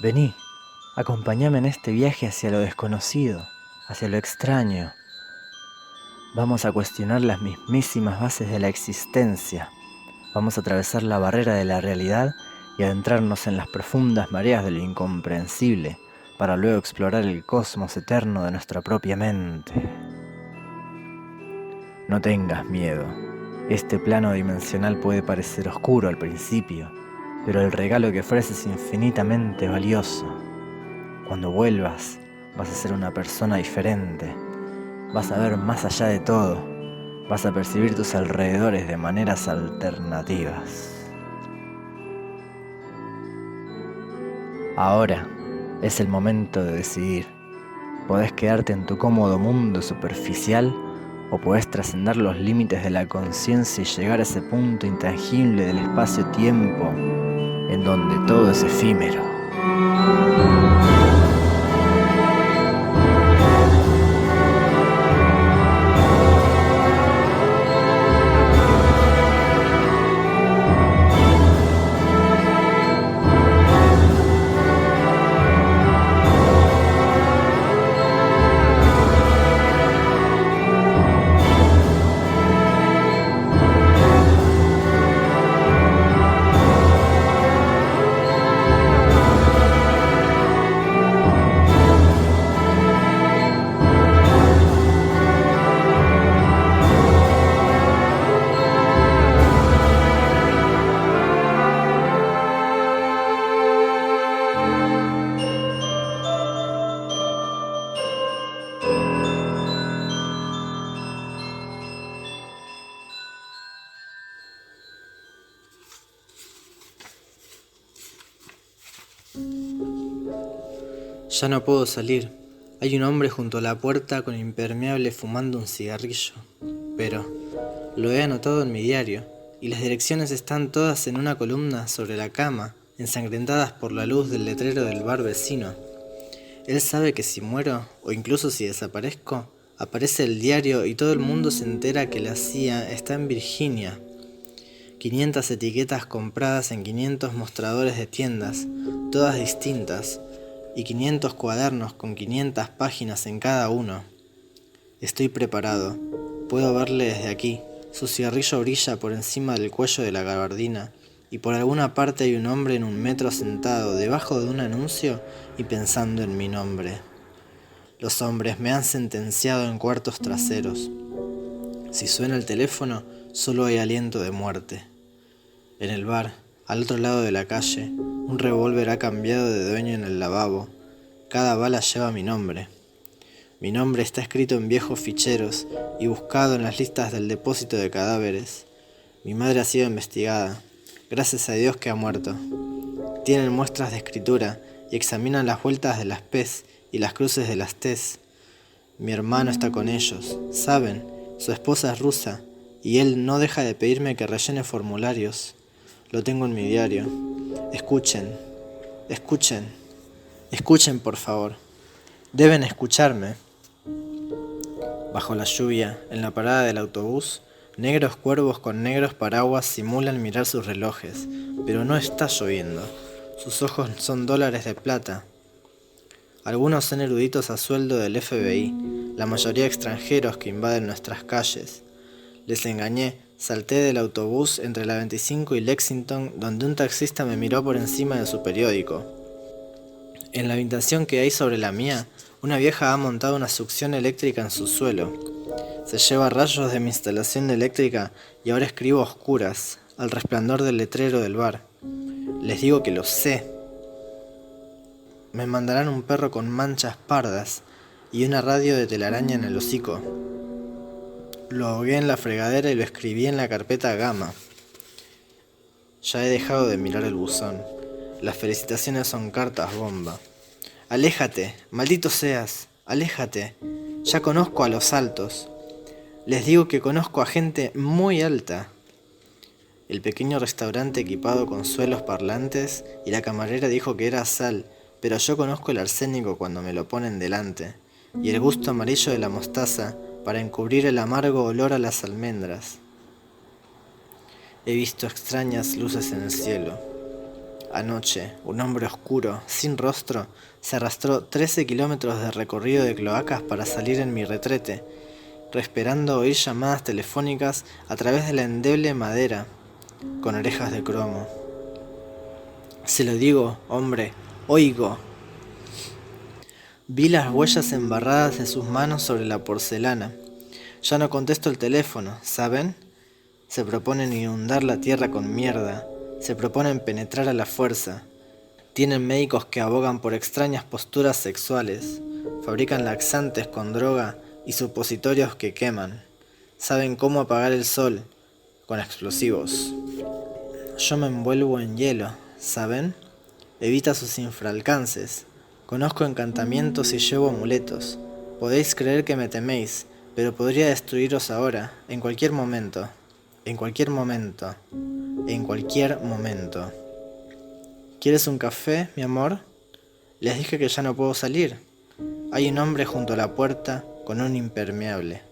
Vení, acompáñame en este viaje hacia lo desconocido, hacia lo extraño. Vamos a cuestionar las mismísimas bases de la existencia. Vamos a atravesar la barrera de la realidad y adentrarnos en las profundas mareas de lo incomprensible, para luego explorar el cosmos eterno de nuestra propia mente. No tengas miedo. Este plano dimensional puede parecer oscuro al principio, pero el regalo que ofrece es infinitamente valioso. Cuando vuelvas, vas a ser una persona diferente. Vas a ver más allá de todo. Vas a percibir tus alrededores de maneras alternativas. Ahora es el momento de decidir. Podés quedarte en tu cómodo mundo superficial o podés trascender los límites de la conciencia y llegar a ese punto intangible del espacio-tiempo en donde todo es efímero. Ya no puedo salir. Hay un hombre junto a la puerta con impermeable fumando un cigarrillo. Pero lo he anotado en mi diario, y las direcciones están todas en una columna sobre la cama, ensangrentadas por la luz del letrero del bar vecino. Él sabe que si muero, o incluso si desaparezco, aparece el diario y todo el mundo se entera que la CIA está en Virginia. 500 etiquetas compradas en 500 mostradores de tiendas, todas distintas, y 500 cuadernos con 500 páginas en cada uno. Estoy preparado. Puedo verle desde aquí. Su cigarrillo brilla por encima del cuello de la gabardina, y por alguna parte hay un hombre en un metro sentado debajo de un anuncio y pensando en mi nombre. Los hombres me han sentenciado en cuartos traseros. Si suena el teléfono, solo hay aliento de muerte. En el bar, al otro lado de la calle, un revólver ha cambiado de dueño en el lavabo. Cada bala lleva mi nombre. Mi nombre está escrito en viejos ficheros y buscado en las listas del depósito de cadáveres. Mi madre ha sido investigada. Gracias a Dios que ha muerto. Tienen muestras de escritura y examinan las vueltas de las P's y las cruces de las T's. Mi hermano está con ellos. Saben, su esposa es rusa y él no deja de pedirme que rellene formularios. Lo tengo en mi diario. Escuchen, escuchen, escuchen por favor. Deben escucharme. Bajo la lluvia, en la parada del autobús, negros cuervos con negros paraguas simulan mirar sus relojes, pero no está lloviendo. Sus ojos son dólares de plata. Algunos son eruditos a sueldo del FBI, la mayoría extranjeros que invaden nuestras calles. Les engañé, salté del autobús entre la 25 y Lexington, donde un taxista me miró por encima de su periódico. En la habitación que hay sobre la mía, una vieja ha montado una succión eléctrica en su suelo. Se lleva rayos de mi instalación eléctrica y ahora escribo a oscuras, al resplandor del letrero del bar. Les digo que lo sé. Me mandarán un perro con manchas pardas y una radio de telaraña en el hocico. Lo ahogué en la fregadera y lo escribí en la carpeta Gamma. Ya he dejado de mirar el buzón. Las felicitaciones son cartas bomba. Aléjate, maldito seas, aléjate. Ya conozco a los altos. Les digo que conozco a gente muy alta. El pequeño restaurante equipado con suelos parlantes y la camarera dijo que era sal, pero yo conozco el arsénico cuando me lo ponen delante, y el gusto amarillo de la mostaza para encubrir el amargo olor a las almendras. He visto extrañas luces en el cielo. Anoche, un hombre oscuro, sin rostro, se arrastró 13 kilómetros de recorrido de cloacas para salir en mi retrete, esperando oír llamadas telefónicas a través de la endeble madera, con orejas de cromo. Se lo digo, hombre, oigo. Vi las huellas embarradas de sus manos sobre la porcelana. Ya no contesto el teléfono, ¿saben? Se proponen inundar la tierra con mierda. Se proponen penetrar a la fuerza. Tienen médicos que abogan por extrañas posturas sexuales. Fabrican laxantes con droga y supositorios que queman. Saben cómo apagar el sol con explosivos. Yo me envuelvo en hielo, ¿saben? Evita sus infralcances. Conozco encantamientos y llevo amuletos. Podéis creer que me teméis, pero podría destruiros ahora, en cualquier momento. En cualquier momento. En cualquier momento. ¿Quieres un café, mi amor? Les dije que ya no puedo salir. Hay un hombre junto a la puerta con un impermeable.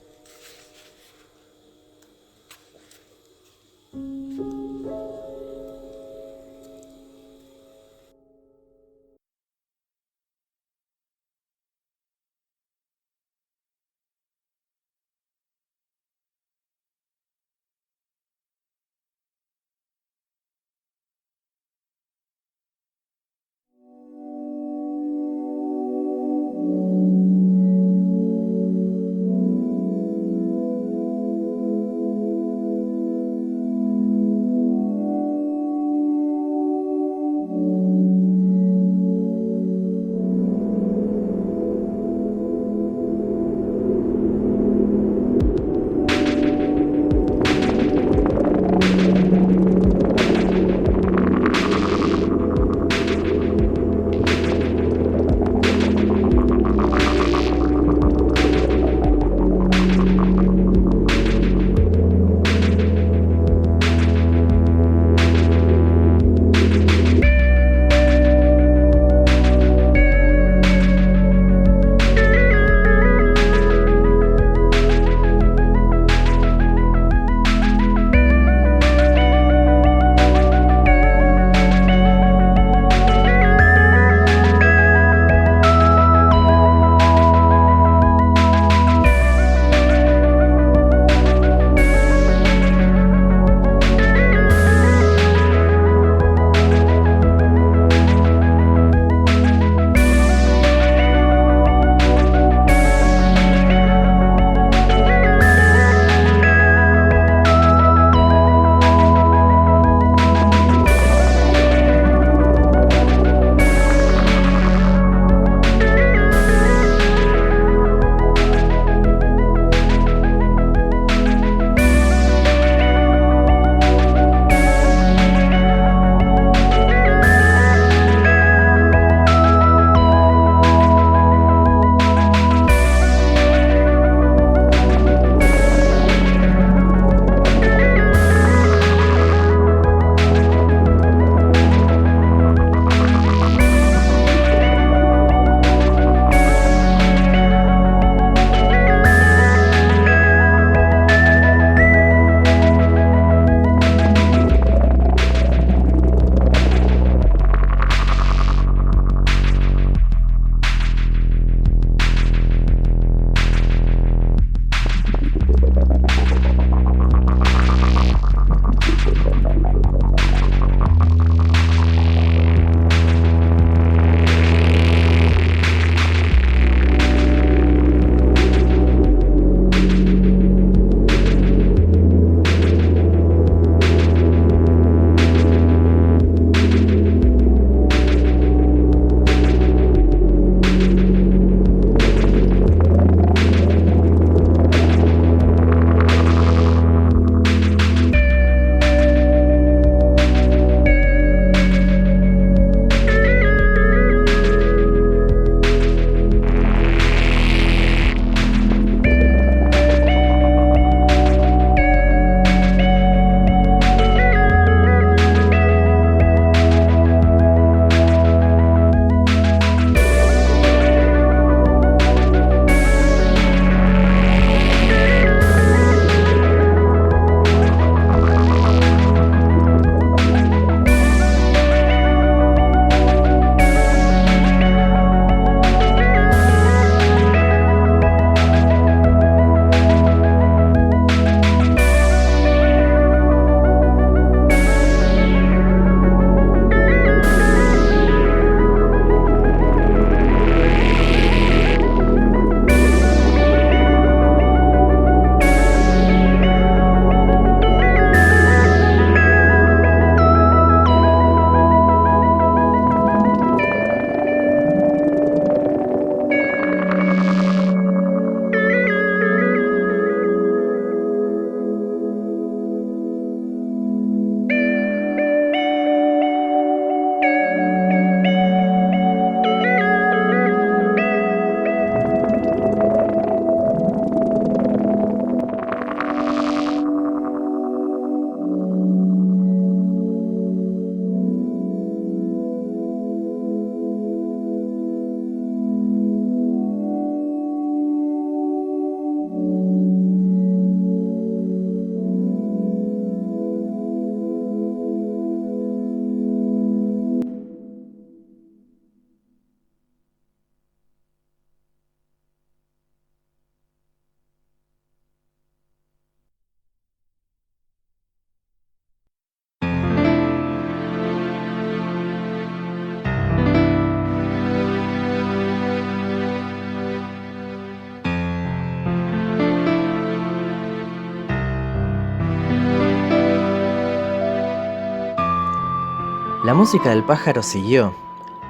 La música del pájaro siguió,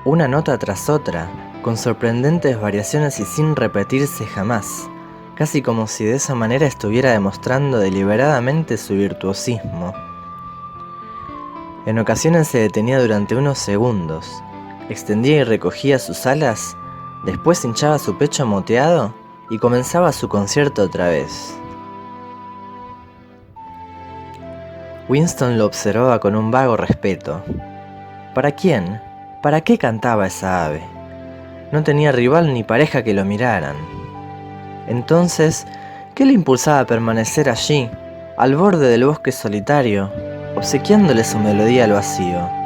una nota tras otra, con sorprendentes variaciones y sin repetirse jamás, casi como si de esa manera estuviera demostrando deliberadamente su virtuosismo. En ocasiones se detenía durante unos segundos, extendía y recogía sus alas, después hinchaba su pecho moteado y comenzaba su concierto otra vez. Winston lo observaba con un vago respeto. ¿Para quién? ¿Para qué cantaba esa ave? No tenía rival ni pareja que lo miraran. Entonces, ¿qué le impulsaba a permanecer allí, al borde del bosque solitario, obsequiándole su melodía al vacío?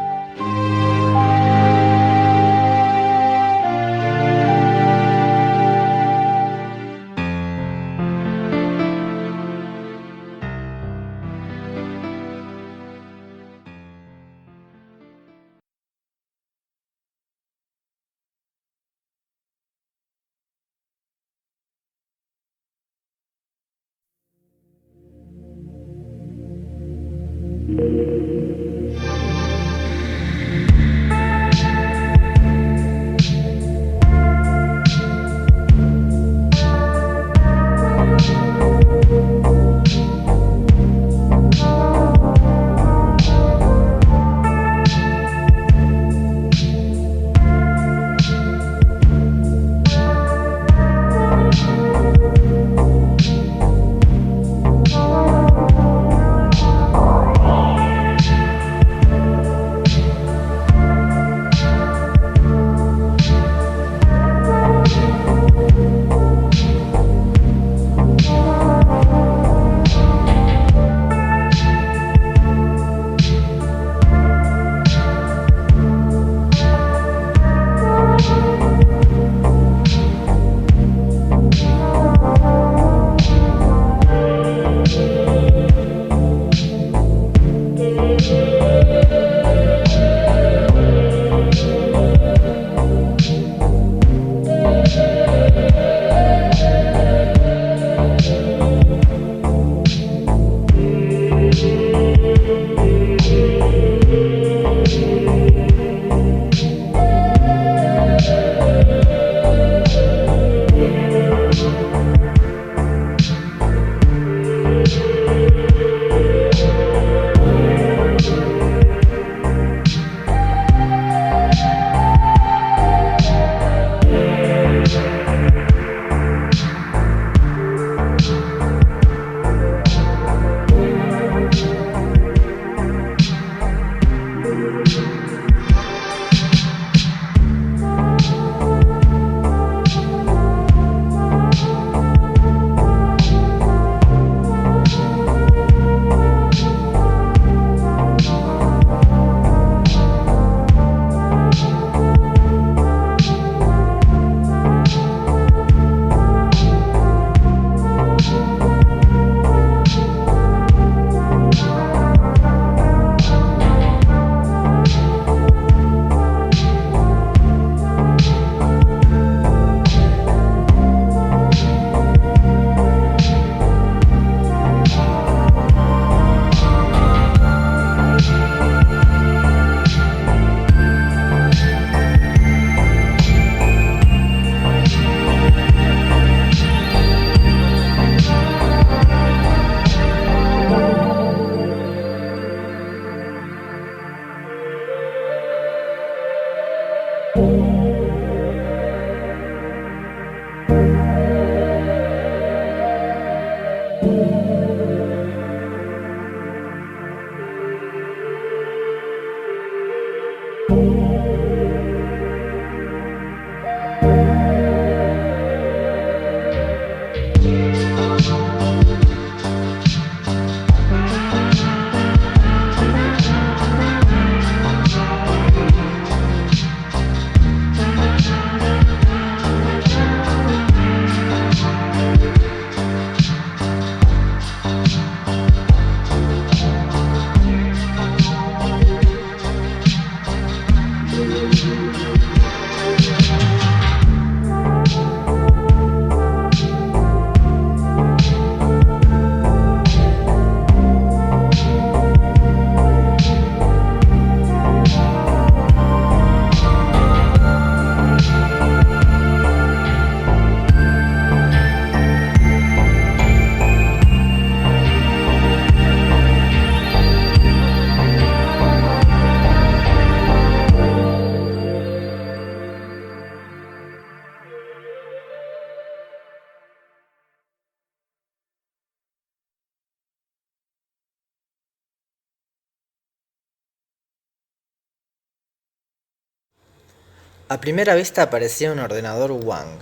A primera vista parecía un ordenador Wang.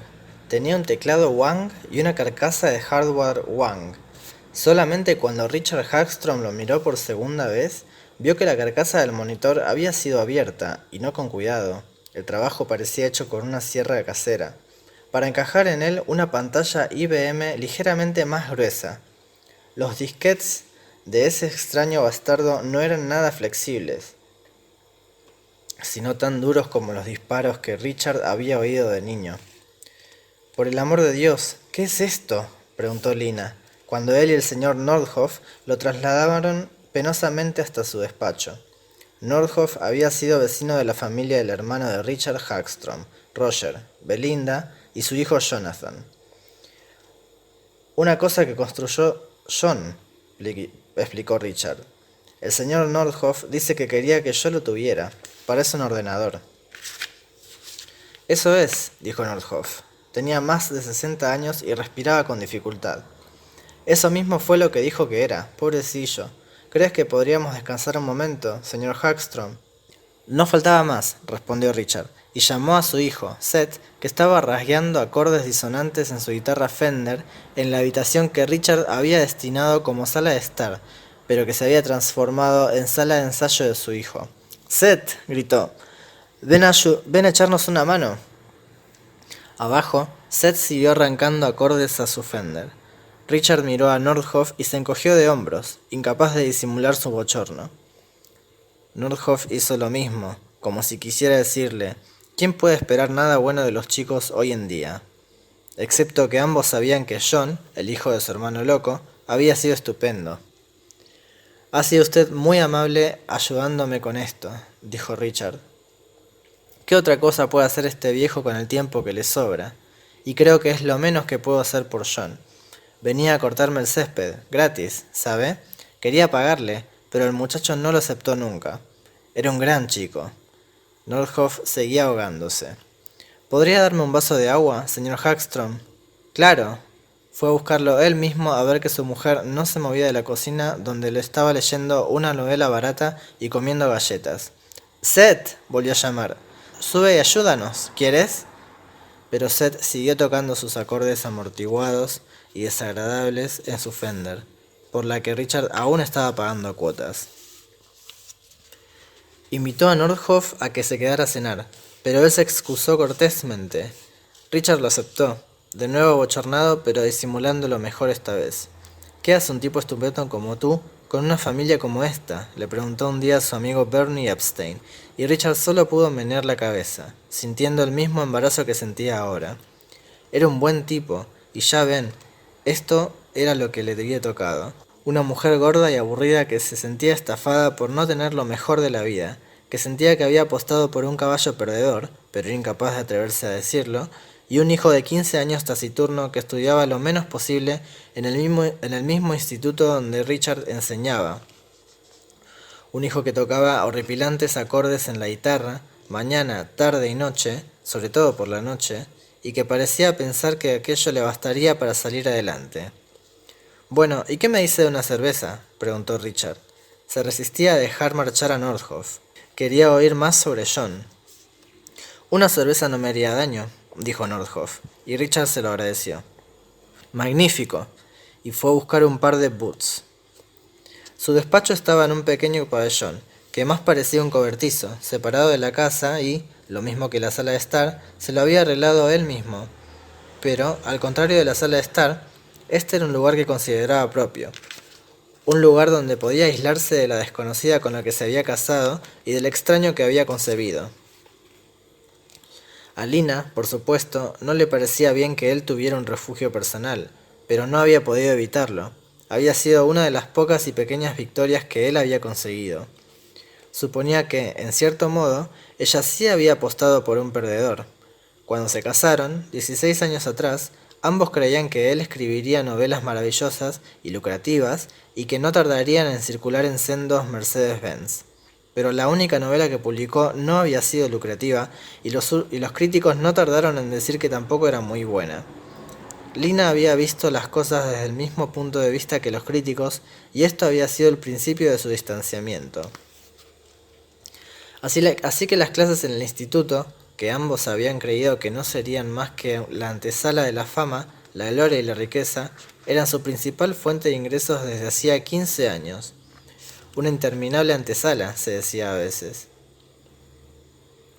Tenía un teclado Wang y una carcasa de hardware Wang. Solamente cuando Richard Hagstrom lo miró por segunda vez, vio que la carcasa del monitor había sido abierta, y no con cuidado. El trabajo parecía hecho con una sierra casera, para encajar en él una pantalla IBM ligeramente más gruesa. Los disquetes de ese extraño bastardo no eran nada flexibles, sino tan duros como los disparos que Richard había oído de niño. «Por el amor de Dios, ¿qué es esto?», preguntó Lina, cuando él y el señor Nordhoff lo trasladaron penosamente hasta su despacho. Nordhoff había sido vecino de la familia del hermano de Richard Hagstrom, Roger, Belinda y su hijo Jonathan. «Una cosa que construyó John», explicó Richard. «El señor Nordhoff dice que quería que yo lo tuviera. Parece un ordenador». «Eso es», dijo Nordhoff. Tenía más de 60 años y respiraba con dificultad. «Eso mismo fue lo que dijo que era, pobrecillo. ¿Crees que podríamos descansar un momento, señor Hagstrom?» «No faltaba más», respondió Richard, y llamó a su hijo, Seth, que estaba rasgueando acordes disonantes en su guitarra Fender en la habitación que Richard había destinado como sala de estar, pero que se había transformado en sala de ensayo de su hijo. «Seth», gritó, ven a echarnos una mano». Abajo, Seth siguió arrancando acordes a su Fender. Richard miró a Nordhoff y se encogió de hombros, incapaz de disimular su bochorno. Nordhoff hizo lo mismo, como si quisiera decirle: «¿Quién puede esperar nada bueno de los chicos hoy en día?», excepto que ambos sabían que John, el hijo de su hermano loco, había sido estupendo. «Ha sido usted muy amable ayudándome con esto», dijo Richard. «¿Qué otra cosa puede hacer este viejo con el tiempo que le sobra? Y creo que es lo menos que puedo hacer por John. Venía a cortarme el césped, gratis, ¿sabe? Quería pagarle, pero el muchacho no lo aceptó nunca. Era un gran chico». Nordhoff seguía ahogándose. «¿Podría darme un vaso de agua, señor Hagstrom?» «Claro». Fue a buscarlo él mismo a ver que su mujer no se movía de la cocina, donde le estaba leyendo una novela barata y comiendo galletas. «Seth», volvió a llamar, «sube y ayúdanos, ¿quieres?». Pero Seth siguió tocando sus acordes amortiguados y desagradables en su Fender, por la que Richard aún estaba pagando cuotas. Invitó a Nordhoff a que se quedara a cenar, pero él se excusó cortésmente. Richard lo aceptó, de nuevo bochornado, pero disimulándolo mejor esta vez. «¿Qué hace un tipo estupendo como tú con una familia como esta?», le preguntó un día a su amigo Bernie Epstein, y Richard solo pudo menear la cabeza, sintiendo el mismo embarazo que sentía ahora. Era un buen tipo, y ya ven, esto era lo que le había tocado. Una mujer gorda y aburrida que se sentía estafada por no tener lo mejor de la vida, que sentía que había apostado por un caballo perdedor, pero era incapaz de atreverse a decirlo, y un hijo de 15 años taciturno que estudiaba lo menos posible en el mismo instituto donde Richard enseñaba. Un hijo que tocaba horripilantes acordes en la guitarra, mañana, tarde y noche, sobre todo por la noche, y que parecía pensar que aquello le bastaría para salir adelante. «Bueno, ¿y qué me dice de una cerveza?», preguntó Richard. Se resistía a dejar marchar a Nordhoff. Quería oír más sobre John. «Una cerveza no me haría daño», dijo Nordhoff, y Richard se lo agradeció. «Magnífico», y fue a buscar un par de boots. Su despacho estaba en un pequeño pabellón, que más parecía un cobertizo, separado de la casa y, lo mismo que la sala de estar, se lo había arreglado él mismo. Pero, al contrario de la sala de estar, este era un lugar que consideraba propio. Un lugar donde podía aislarse de la desconocida con la que se había casado y del extraño que había concebido. A Lina, por supuesto, no le parecía bien que él tuviera un refugio personal, pero no había podido evitarlo. Había sido una de las pocas y pequeñas victorias que él había conseguido. Suponía que, en cierto modo, ella sí había apostado por un perdedor. Cuando se casaron, 16 años atrás, ambos creían que él escribiría novelas maravillosas y lucrativas y que no tardarían en circular en sendos Mercedes-Benz. Pero la única novela que publicó no había sido lucrativa y los críticos no tardaron en decir que tampoco era muy buena. Lina había visto las cosas desde el mismo punto de vista que los críticos y esto había sido el principio de su distanciamiento. Así que las clases en el instituto, que ambos habían creído que no serían más que la antesala de la fama, la gloria y la riqueza, eran su principal fuente de ingresos desde hacía 15 años. Una interminable antesala, se decía a veces.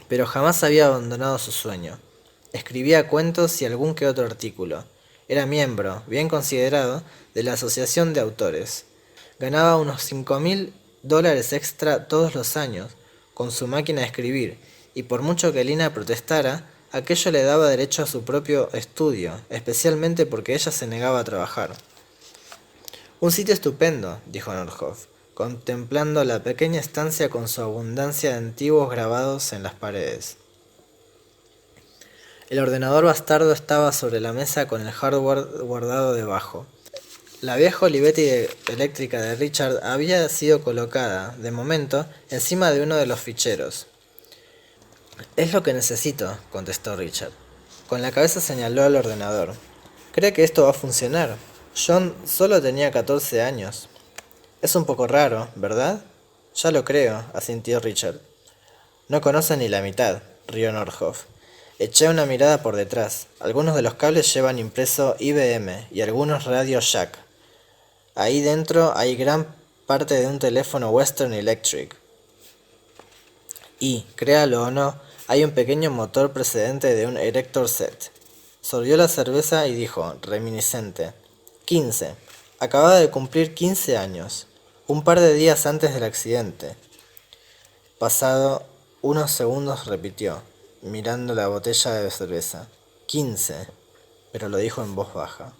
Pero jamás había abandonado su sueño. Escribía cuentos y algún que otro artículo. Era miembro, bien considerado, de la Asociación de Autores. Ganaba unos $5.000 extra todos los años con su máquina de escribir, y por mucho que Lina protestara, aquello le daba derecho a su propio estudio, especialmente porque ella se negaba a trabajar. Un sitio estupendo, dijo Nordhoff, contemplando la pequeña estancia con su abundancia de antiguos grabados en las paredes. El ordenador bastardo estaba sobre la mesa con el hardware guardado debajo. La vieja Olivetti eléctrica de Richard había sido colocada, de momento, encima de uno de los ficheros. «Es lo que necesito», contestó Richard. Con la cabeza señaló al ordenador. «¿Cree que esto va a funcionar? John solo tenía 14 años». «Es un poco raro, ¿verdad?» «Ya lo creo», asintió Richard. «No conoce ni la mitad», rió Nordhoff. Eché una mirada por detrás. Algunos de los cables llevan impreso IBM y algunos Radio Shack. Ahí dentro hay gran parte de un teléfono Western Electric. Y, créalo o no, hay un pequeño motor precedente de un Erector Set. Sorbió la cerveza y dijo, reminiscente, 15. Acababa de cumplir 15 años, un par de días antes del accidente. Pasado unos segundos repitió, mirando la botella de cerveza. 15, pero lo dijo en voz baja.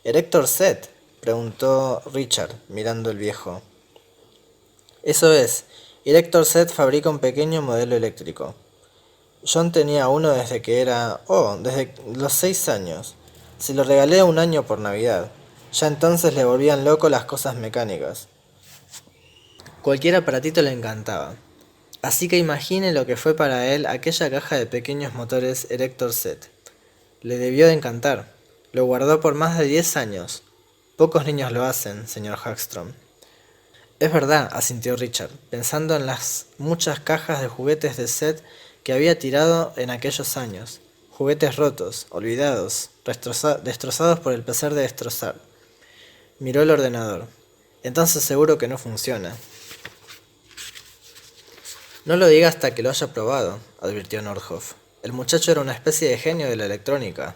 ¿Erector Set?, preguntó Richard, mirando el viejo. Eso es, Erector Set fabrica un pequeño modelo eléctrico. John tenía uno desde desde los 6 años. Se lo regalé un año por Navidad. Ya entonces le volvían loco las cosas mecánicas. Cualquier aparatito le encantaba. Así que imagine lo que fue para él aquella caja de pequeños motores Erector Set. Le debió de encantar. Lo guardó por más de 10 años. Pocos niños lo hacen, señor Hagstrom. Es verdad, asintió Richard, pensando en las muchas cajas de juguetes de Set que había tirado en aquellos años. Juguetes rotos, olvidados, destrozados por el placer de destrozar. Miró el ordenador. Entonces seguro que no funciona. No lo diga hasta que lo haya probado, advirtió Nordhoff. El muchacho era una especie de genio de la electrónica.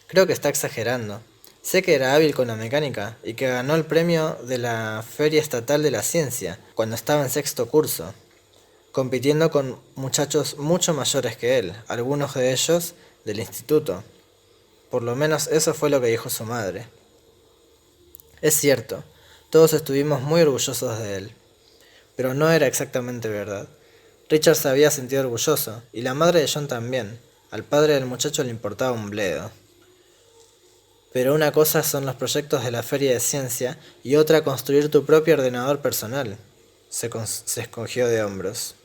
Creo que está exagerando. Sé que era hábil con la mecánica y que ganó el premio de la Feria Estatal de la Ciencia cuando estaba en 6º curso, compitiendo con muchachos mucho mayores que él, algunos de ellos del instituto. Por lo menos eso fue lo que dijo su madre. Es cierto, todos estuvimos muy orgullosos de él, pero no era exactamente verdad. Richard se había sentido orgulloso, y la madre de John también. Al padre del muchacho le importaba un bledo. Pero una cosa son los proyectos de la Feria de Ciencia y otra construir tu propio ordenador personal. Se encogió de hombros.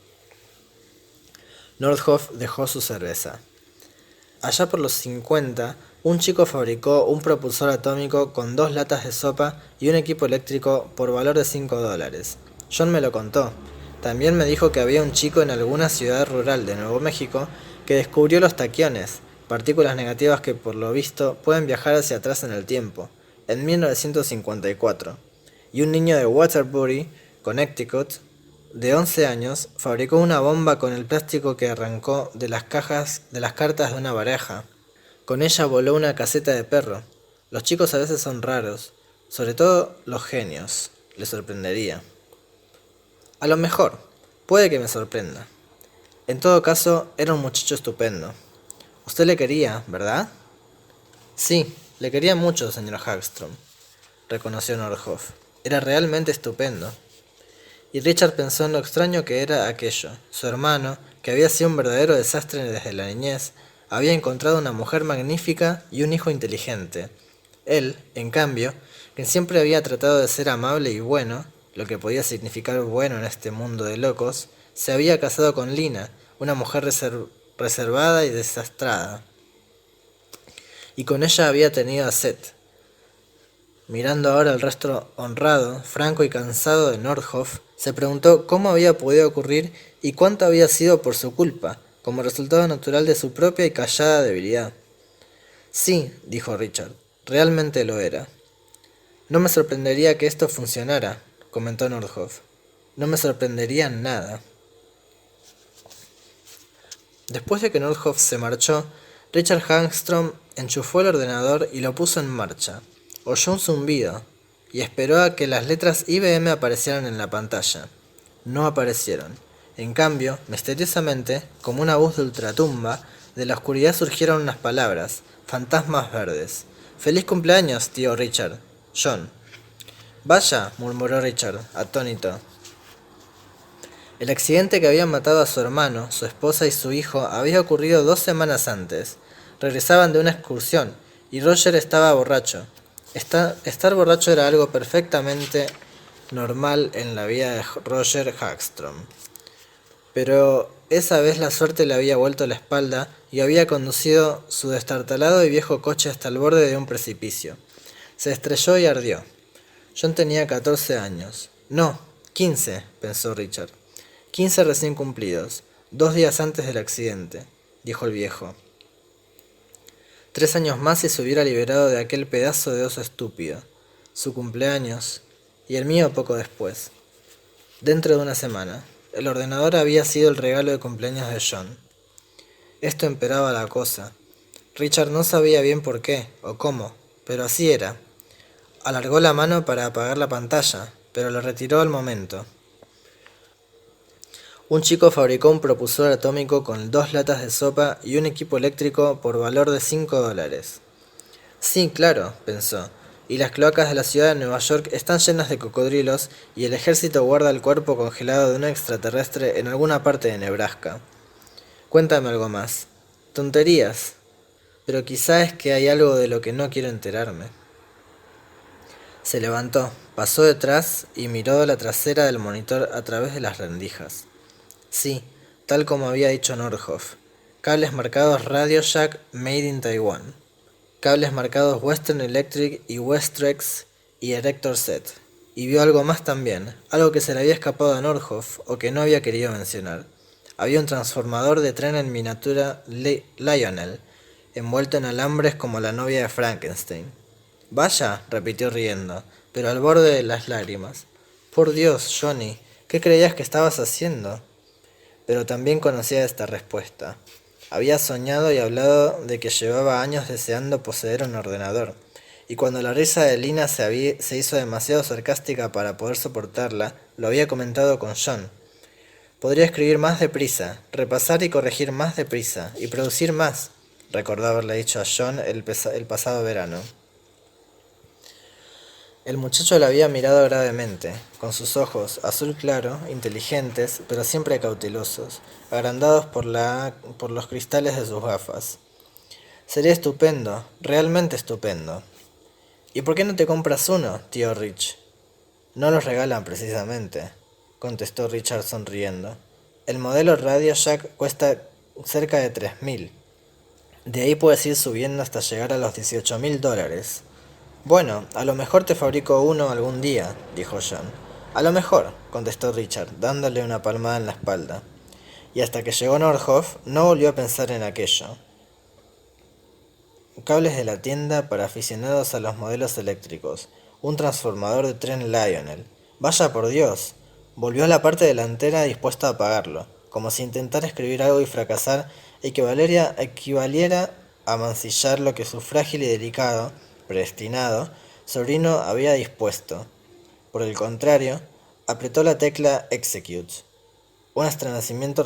Nordhoff dejó su cerveza. Allá por los 50, un chico fabricó un propulsor atómico con 2 latas de sopa y un equipo eléctrico por valor de $5. John me lo contó. También me dijo que había un chico en alguna ciudad rural de Nuevo México que descubrió los taquiones, partículas negativas que por lo visto pueden viajar hacia atrás en el tiempo, en 1954. Y un niño de Waterbury, Connecticut, de 11 años, fabricó una bomba con el plástico que arrancó de las cartas de una baraja. Con ella voló una caseta de perro. Los chicos a veces son raros, sobre todo los genios. Le sorprendería. A lo mejor, puede que me sorprenda. En todo caso, era un muchacho estupendo. Usted le quería, ¿verdad? Sí, le quería mucho, señor Hagstrom, reconoció Nordhoff. Era realmente estupendo. Y Richard pensó en lo extraño que era aquello. Su hermano, que había sido un verdadero desastre desde la niñez, había encontrado una mujer magnífica y un hijo inteligente. Él, en cambio, quien siempre había tratado de ser amable y bueno, lo que podía significar bueno en este mundo de locos, se había casado con Lina, una mujer reservada y desastrada. Y con ella había tenido a Set. Mirando ahora el rostro honrado, franco y cansado de Nordhoff, se preguntó cómo había podido ocurrir y cuánto había sido por su culpa, como resultado natural de su propia y callada debilidad. Sí, dijo Richard, realmente lo era. No me sorprendería que esto funcionara, comentó Nordhoff. No me sorprendería nada. Después de que Nordhoff se marchó, Richard Hagstrom enchufó el ordenador y lo puso en marcha. Oyó un zumbido y esperó a que las letras IBM aparecieran en la pantalla. No aparecieron. En cambio, misteriosamente, como una voz de ultratumba, de la oscuridad surgieron unas palabras, fantasmas verdes. ¡Feliz cumpleaños, tío Richard! John. Vaya, murmuró Richard, atónito. El accidente que había matado a su hermano, su esposa y su hijo había ocurrido 2 semanas antes. Regresaban de una excursión, y Roger estaba borracho. Estar borracho era algo perfectamente normal en la vida de Roger Hagstrom. Pero esa vez la suerte le había vuelto la espalda y había conducido su destartalado y viejo coche hasta el borde de un precipicio. Se estrelló y ardió. John tenía 14 años. No, 15, pensó Richard. 15 recién cumplidos, 2 días antes del accidente, dijo el viejo. 3 años más y se hubiera liberado de aquel pedazo de oso estúpido. Su cumpleaños, y el mío poco después. Dentro de una semana. El ordenador había sido el regalo de cumpleaños de John. Esto empeoraba la cosa. Richard no sabía bien por qué o cómo, pero así era. Alargó la mano para apagar la pantalla, pero la retiró al momento. Un chico fabricó un propulsor atómico con 2 latas de sopa y un equipo eléctrico por valor de $5. Sí, claro, pensó, y las cloacas de la ciudad de Nueva York están llenas de cocodrilos y el ejército guarda el cuerpo congelado de un extraterrestre en alguna parte de Nebraska. Cuéntame algo más. Tonterías. Pero quizá es que hay algo de lo que no quiero enterarme. Se levantó, pasó detrás y miró la trasera del monitor a través de las rendijas. Sí, tal como había dicho Nordhoff. Cables marcados Radio Shack Made in Taiwan. Cables marcados Western Electric y Westrex y Erector Set. Y vio algo más también, algo que se le había escapado a Nordhoff o que no había querido mencionar. Había un transformador de tren en miniatura Lionel, envuelto en alambres como la novia de Frankenstein. Vaya, repitió riendo, pero al borde de las lágrimas. Por Dios, Johnny, ¿qué creías que estabas haciendo? Pero también conocía esta respuesta. Había soñado y hablado de que llevaba años deseando poseer un ordenador, y cuando la risa de Lina se hizo demasiado sarcástica para poder soportarla, lo había comentado con John. Podría escribir más deprisa, repasar y corregir más deprisa, y producir más, recordó haberle dicho a John el pasado verano. El muchacho la había mirado gravemente, con sus ojos, azul claro, inteligentes, pero siempre cautelosos, agrandados por los cristales de sus gafas. Sería estupendo, realmente estupendo. ¿Y por qué no te compras uno, tío Rich? No los regalan precisamente, contestó Richard sonriendo. El modelo Radio Shack cuesta cerca de 3.000. De ahí puedes ir subiendo hasta llegar a los $18.000. Bueno, a lo mejor te fabrico uno algún día, dijo John. A lo mejor, contestó Richard, dándole una palmada en la espalda. Y hasta que llegó Nordhoff, no volvió a pensar en aquello. Cables de la tienda para aficionados a los modelos eléctricos. Un transformador de tren Lionel. Vaya por Dios. Volvió a la parte delantera dispuesto a apagarlo, como si intentar escribir algo y fracasar equivaliera a mancillar lo que su frágil y delicado, predestinado, sobrino había dispuesto. Por el contrario, apretó la tecla Execute. Un estremecimiento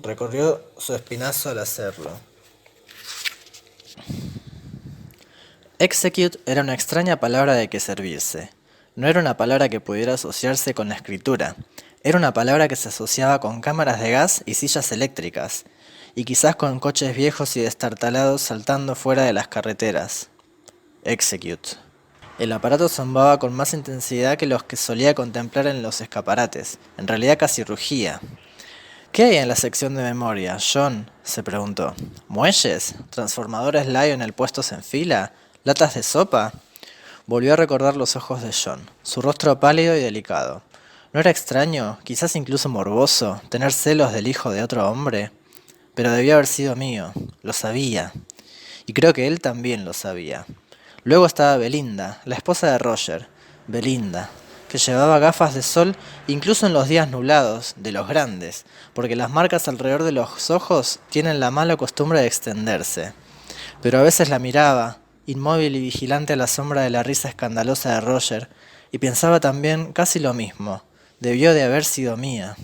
recorrió su espinazo al hacerlo. Execute era una extraña palabra de que servirse. No era una palabra que pudiera asociarse con la escritura. Era una palabra que se asociaba con cámaras de gas y sillas eléctricas, y quizás con coches viejos y destartalados saltando fuera de las carreteras. Execute. El aparato zumbaba con más intensidad que los que solía contemplar en los escaparates. En realidad casi rugía. ¿Qué hay en la sección de memoria, John?, se preguntó. ¿Muelles? ¿Transformadores Lionel puestos en fila? ¿Latas de sopa? Volvió a recordar los ojos de John, su rostro pálido y delicado. ¿No era extraño, quizás incluso morboso, tener celos del hijo de otro hombre? pero debió haber sido mío, lo sabía, y creo que él también lo sabía. Luego estaba Belinda, la esposa de Roger, Belinda, que llevaba gafas de sol incluso en los días nublados, de los grandes, porque las marcas alrededor de los ojos tienen la mala costumbre de extenderse. Pero a veces la miraba, inmóvil y vigilante a la sombra de la risa escandalosa de Roger, y pensaba también casi lo mismo, debió de haber sido mía.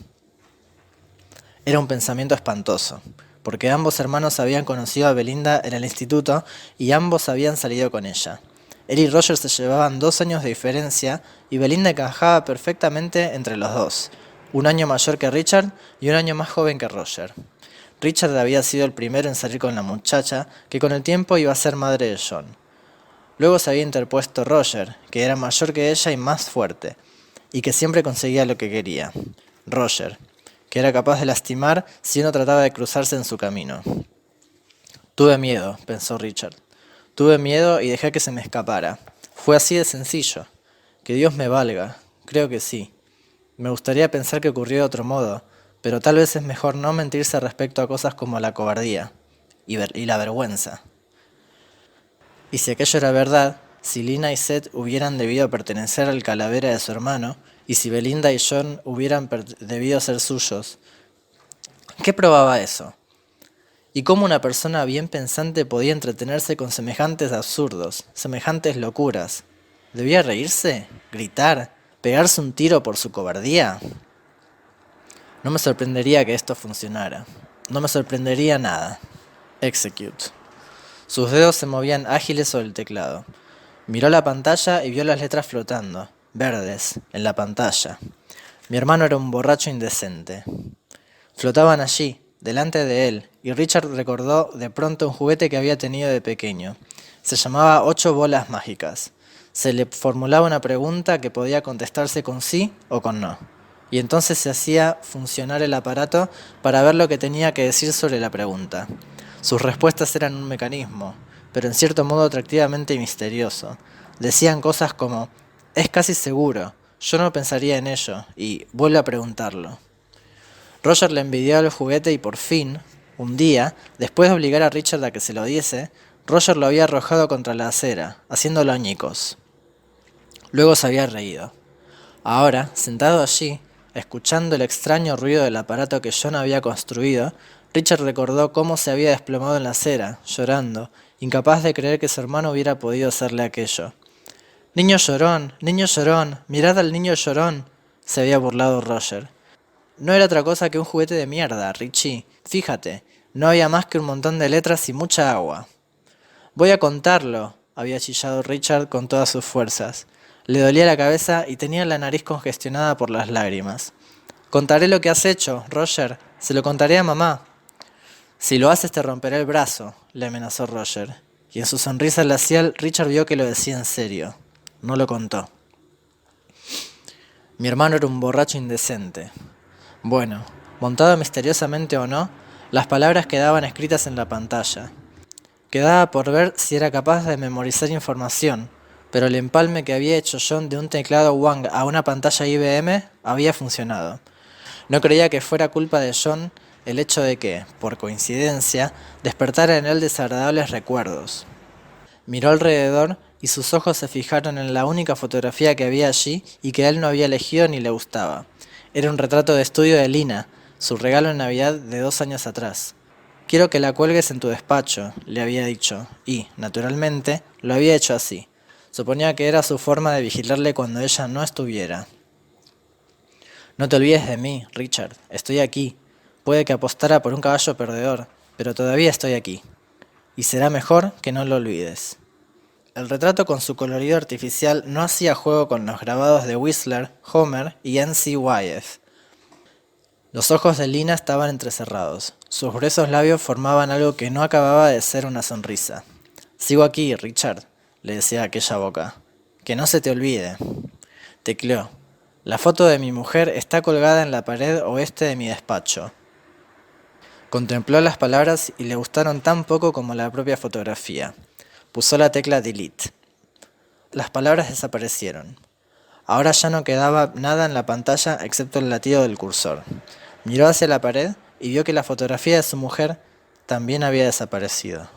Era un pensamiento espantoso, porque ambos hermanos habían conocido a Belinda en el instituto y ambos habían salido con ella. Él y Roger se llevaban 2 años de diferencia y Belinda encajaba perfectamente entre los dos, un año mayor que Richard y un año más joven que Roger. Richard había sido el primero en salir con la muchacha, que con el tiempo iba a ser madre de John. Luego se había interpuesto Roger, que era mayor que ella y más fuerte, y que siempre conseguía lo que quería. Roger, que era capaz de lastimar si uno trataba de cruzarse en su camino. Tuve miedo, pensó Richard. Tuve miedo y dejé que se me escapara. Fue así de sencillo. Que Dios me valga. Creo que sí. Me gustaría pensar que ocurrió de otro modo, pero tal vez es mejor no mentirse respecto a cosas como la cobardía y la vergüenza. Y si aquello era verdad, si Lina y Seth hubieran debido pertenecer al calavera de su hermano, y si Belinda y John hubieran debido ser suyos, ¿qué probaba eso? ¿Y cómo una persona bien pensante podía entretenerse con semejantes absurdos, semejantes locuras? ¿Debía reírse? ¿Gritar? ¿Pegarse un tiro por su cobardía? No me sorprendería que esto funcionara. No me sorprendería nada. Execute. Sus dedos se movían ágiles sobre el teclado. Miró la pantalla y vio las letras flotando, verdes, en la pantalla. Mi hermano era un borracho indecente. Flotaban allí, delante de él, y Richard recordó de pronto un juguete que había tenido de pequeño. Se llamaba 8 bolas mágicas. Se le formulaba una pregunta que podía contestarse con sí o con no. Y entonces se hacía funcionar el aparato para ver lo que tenía que decir sobre la pregunta. Sus respuestas eran un mecanismo, pero en cierto modo atractivamente misterioso. Decían cosas como, es casi seguro, yo no pensaría en ello, y vuelve a preguntarlo. Roger le envidiaba el juguete y por fin, un día, después de obligar a Richard a que se lo diese, Roger lo había arrojado contra la acera, haciéndolo añicos. Luego se había reído. Ahora, sentado allí, escuchando el extraño ruido del aparato que John había construido, Richard recordó cómo se había desplomado en la acera, llorando, incapaz de creer que su hermano hubiera podido hacerle aquello. Niño llorón, mirad al niño llorón, se había burlado Roger. No era otra cosa que un juguete de mierda, Richie. Fíjate, no había más que un montón de letras y mucha agua. Voy a contarlo, había chillado Richard con todas sus fuerzas. Le dolía la cabeza y tenía la nariz congestionada por las lágrimas. Contaré lo que has hecho, Roger. Se lo contaré a mamá. Si lo haces te romperé el brazo, le amenazó Roger. Y en su sonrisa glacial Richard vio que lo decía en serio. No lo contó. Mi hermano era un borracho indecente. Bueno, montado misteriosamente o no, las palabras quedaban escritas en la pantalla. Quedaba por ver si era capaz de memorizar información, pero el empalme que había hecho John de un teclado Wang a una pantalla IBM había funcionado. No creía que fuera culpa de John el hecho de que, por coincidencia, despertara en él desagradables recuerdos. Miró alrededor y sus ojos se fijaron en la única fotografía que había allí y que él no había elegido ni le gustaba. Era un retrato de estudio de Lina, su regalo en Navidad de 2 años atrás. Quiero que la cuelgues en tu despacho, le había dicho, y, naturalmente, lo había hecho así. Suponía que era su forma de vigilarle cuando ella no estuviera. No te olvides de mí, Richard, estoy aquí. Puede que apostara por un caballo perdedor, pero todavía estoy aquí. Y será mejor que no lo olvides. El retrato con su colorido artificial no hacía juego con los grabados de Whistler, Homer y N.C. Wyeth. Los ojos de Lina estaban entrecerrados. Sus gruesos labios formaban algo que no acababa de ser una sonrisa. Sigo aquí, Richard, le decía aquella boca. Que no se te olvide. Tecleó. La foto de mi mujer está colgada en la pared oeste de mi despacho. Contempló las palabras y le gustaron tan poco como la propia fotografía. Pulsó la tecla Delete. Las palabras desaparecieron. Ahora ya no quedaba nada en la pantalla excepto el latido del cursor. Miró hacia la pared y vio que la fotografía de su mujer también había desaparecido.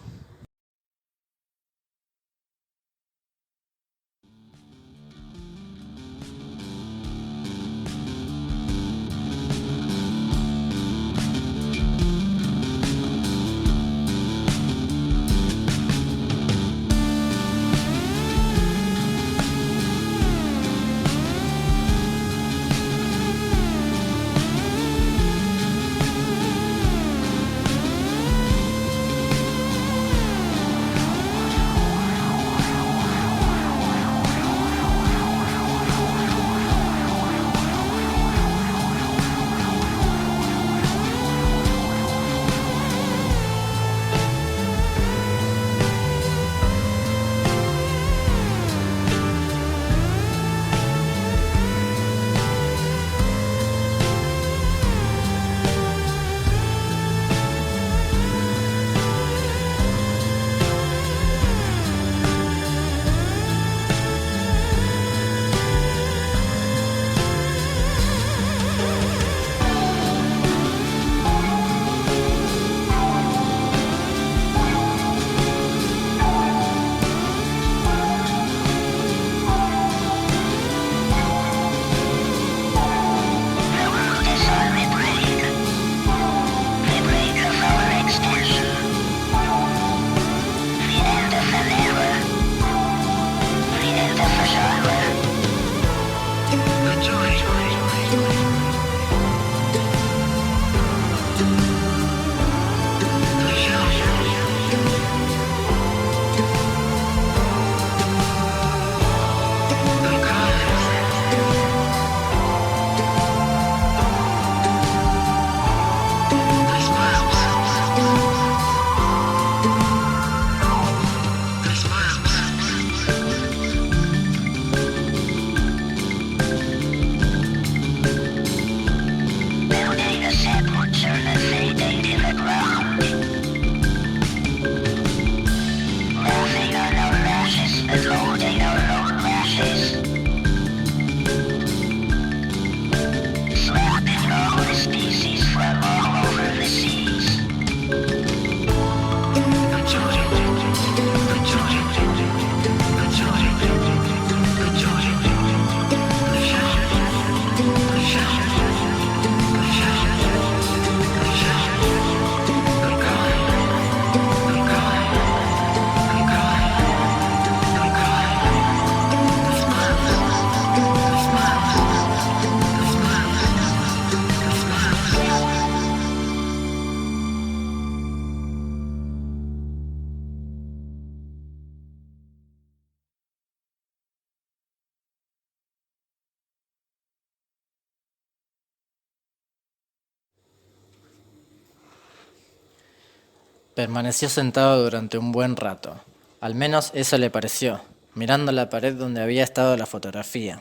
Permaneció sentado durante un buen rato, al menos eso le pareció, mirando la pared donde había estado la fotografía.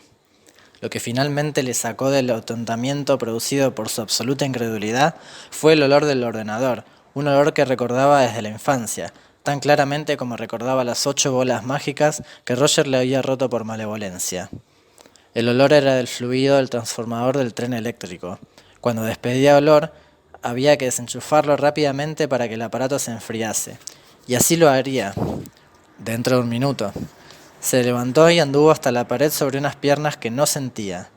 Lo que finalmente le sacó del atontamiento producido por su absoluta incredulidad fue el olor del ordenador, un olor que recordaba desde la infancia, tan claramente como recordaba las 8 bolas mágicas que Roger le había roto por malevolencia. El olor era del fluido del transformador del tren eléctrico. Cuando despedía olor, había que desenchufarlo rápidamente para que el aparato se enfriase. Y así lo haría, dentro de un minuto. Se levantó y anduvo hasta la pared sobre unas piernas que no sentía.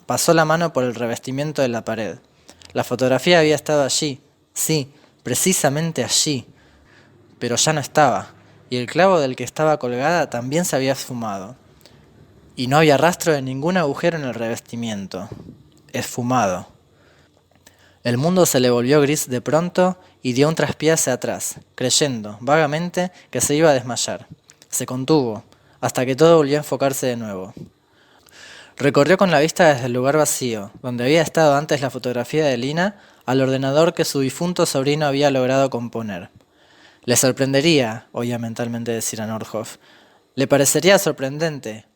Pasó la mano por el revestimiento de la pared. La fotografía había estado allí, sí, precisamente allí. Pero ya no estaba, y el clavo del que estaba colgada también se había esfumado. Y no había rastro de ningún agujero en el revestimiento. Esfumado. El mundo se le volvió gris de pronto y dio un traspié hacia atrás, creyendo, vagamente, que se iba a desmayar. Se contuvo, hasta que todo volvió a enfocarse de nuevo. Recorrió con la vista desde el lugar vacío, donde había estado antes la fotografía de Lina, al ordenador que su difunto sobrino había logrado componer. Le sorprendería, oía mentalmente decir a Nordhoff. Le parecería sorprendente,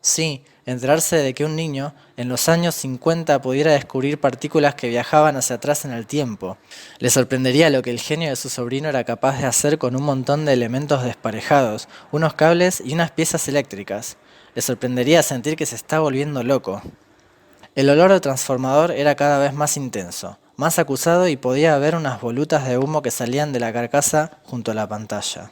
sí, enterarse de que un niño, en los años 50, pudiera descubrir partículas que viajaban hacia atrás en el tiempo. Le sorprendería lo que el genio de su sobrino era capaz de hacer con un montón de elementos desparejados, unos cables y unas piezas eléctricas. Le sorprendería sentir que se está volviendo loco. El olor del transformador era cada vez más intenso, más acusado y podía ver unas volutas de humo que salían de la carcasa junto a la pantalla.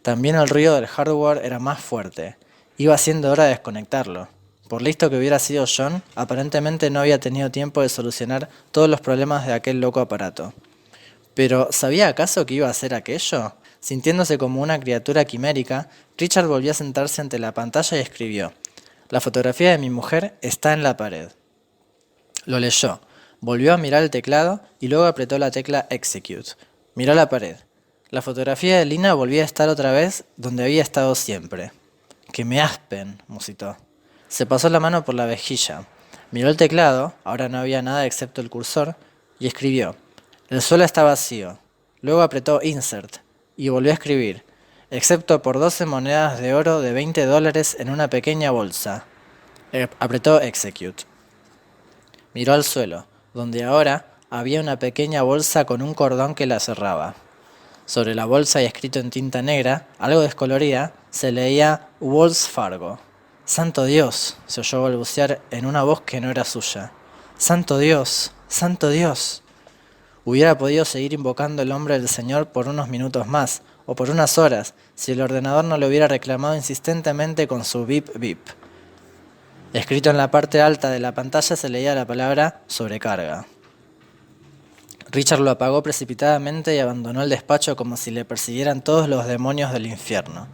También el ruido del hardware era más fuerte. Iba siendo hora de desconectarlo. Por listo que hubiera sido John, aparentemente no había tenido tiempo de solucionar todos los problemas de aquel loco aparato. Pero, ¿sabía acaso que iba a hacer aquello? Sintiéndose como una criatura quimérica, Richard volvió a sentarse ante la pantalla y escribió: «La fotografía de mi mujer está en la pared». Lo leyó, volvió a mirar el teclado y luego apretó la tecla Execute. Miró la pared. La fotografía de Lina volvía a estar otra vez donde había estado siempre. «Que me aspen», musitó. Se pasó la mano por la vejilla. Miró el teclado, ahora no había nada excepto el cursor, y escribió: «El suelo está vacío». Luego apretó Insert y volvió a escribir: «excepto por 12 monedas de oro de $20 en una pequeña bolsa». Apretó Execute. Miró al suelo, donde ahora había una pequeña bolsa con un cordón que la cerraba. Sobre la bolsa y escrito en tinta negra, algo descolorida, se leía Wells Fargo. «¡Santo Dios!», se oyó balbucear en una voz que no era suya. «¡Santo Dios! ¡Santo Dios!». Hubiera podido seguir invocando el nombre del Señor por unos minutos más, o por unas horas, si el ordenador no le hubiera reclamado insistentemente con su bip bip. Escrito en la parte alta de la pantalla se leía la palabra sobrecarga. Richard lo apagó precipitadamente y abandonó el despacho como si le persiguieran todos los demonios del infierno.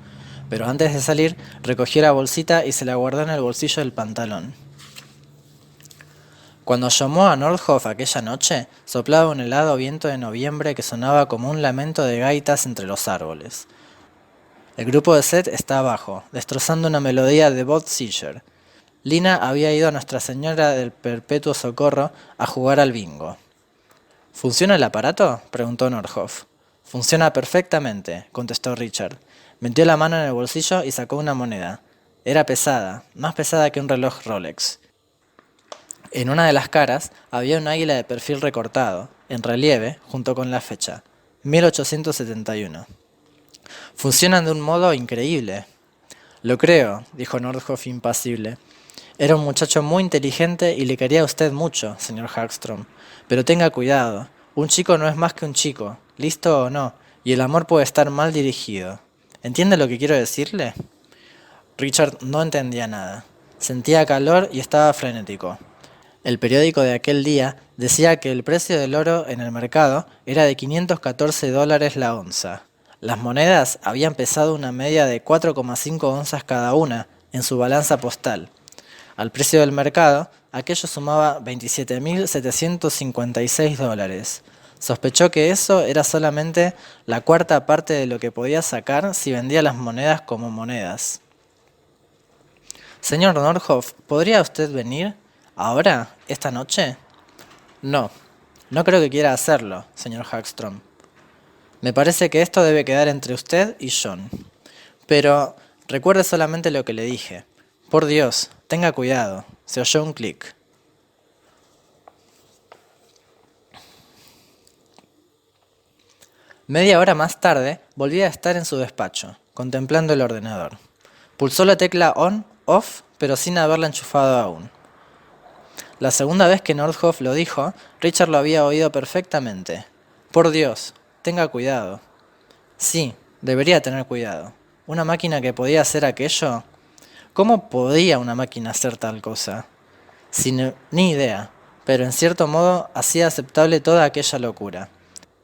Pero antes de salir, recogió la bolsita y se la guardó en el bolsillo del pantalón. Cuando llamó a Nordhoff aquella noche, soplaba un helado viento de noviembre que sonaba como un lamento de gaitas entre los árboles. El grupo de Seth estaba abajo, destrozando una melodía de Bob Seger. Lina había ido a Nuestra Señora del Perpetuo Socorro a jugar al bingo. «¿Funciona el aparato?», preguntó Nordhoff. «Funciona perfectamente», contestó Richard. Metió la mano en el bolsillo y sacó una moneda. Era pesada, más pesada que un reloj Rolex. En una de las caras había un águila de perfil recortado, en relieve, junto con la fecha, 1871. «Funcionan de un modo increíble». «Lo creo», dijo Nordhoff impasible. «Era un muchacho muy inteligente y le quería a usted mucho, señor Hagstrom. Pero tenga cuidado, un chico no es más que un chico, listo o no, y el amor puede estar mal dirigido. ¿Entiende lo que quiero decirle?». Richard no entendía nada. Sentía calor y estaba frenético. El periódico de aquel día decía que el precio del oro en el mercado era de $514 la onza. Las monedas habían pesado una media de 4,5 onzas cada una en su balanza postal. Al precio del mercado, aquello sumaba $27.756. Sospechó que eso era solamente la cuarta parte de lo que podía sacar si vendía las monedas como monedas. «Señor Nordhoff, ¿podría usted venir? ¿Ahora? ¿Esta noche?» «No, no creo que quiera hacerlo, señor Hagstrom. Me parece que esto debe quedar entre usted y John. Pero recuerde solamente lo que le dije. Por Dios, tenga cuidado». Se oyó un clic. Media hora más tarde, volvía a estar en su despacho, contemplando el ordenador. Pulsó la tecla on-off, pero sin haberla enchufado aún. La segunda vez que Nordhoff lo dijo, Richard lo había oído perfectamente. «Por Dios, tenga cuidado». Sí, debería tener cuidado. ¿Una máquina que podía hacer aquello? ¿Cómo podía una máquina hacer tal cosa? Ni idea, pero en cierto modo hacía aceptable toda aquella locura.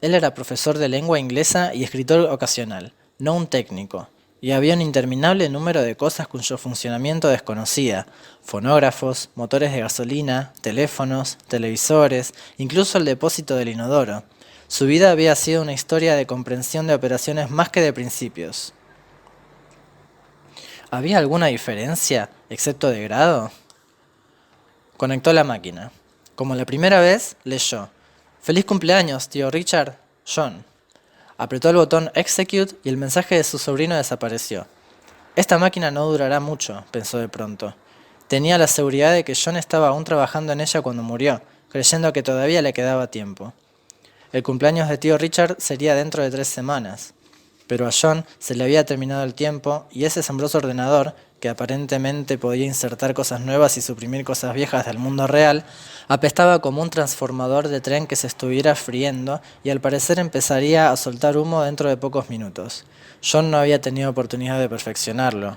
Él era profesor de lengua inglesa y escritor ocasional, no un técnico, y había un interminable número de cosas cuyo funcionamiento desconocía: fonógrafos, motores de gasolina, teléfonos, televisores, incluso el depósito del inodoro. Su vida había sido una historia de comprensión de operaciones más que de principios. ¿Había alguna diferencia, excepto de grado? Conectó la máquina. Como la primera vez, leyó: «Feliz cumpleaños, tío Richard, John». Apretó el botón Execute y el mensaje de su sobrino desapareció. «Esta máquina no durará mucho», pensó de pronto. Tenía la seguridad de que John estaba aún trabajando en ella cuando murió, creyendo que todavía le quedaba tiempo. El cumpleaños de tío Richard sería dentro de 3 semanas. Pero a John se le había terminado el tiempo y ese asombroso ordenador, que aparentemente podía insertar cosas nuevas y suprimir cosas viejas del mundo real, apestaba como un transformador de tren que se estuviera friendo y al parecer empezaría a soltar humo dentro de pocos minutos. John no había tenido oportunidad de perfeccionarlo.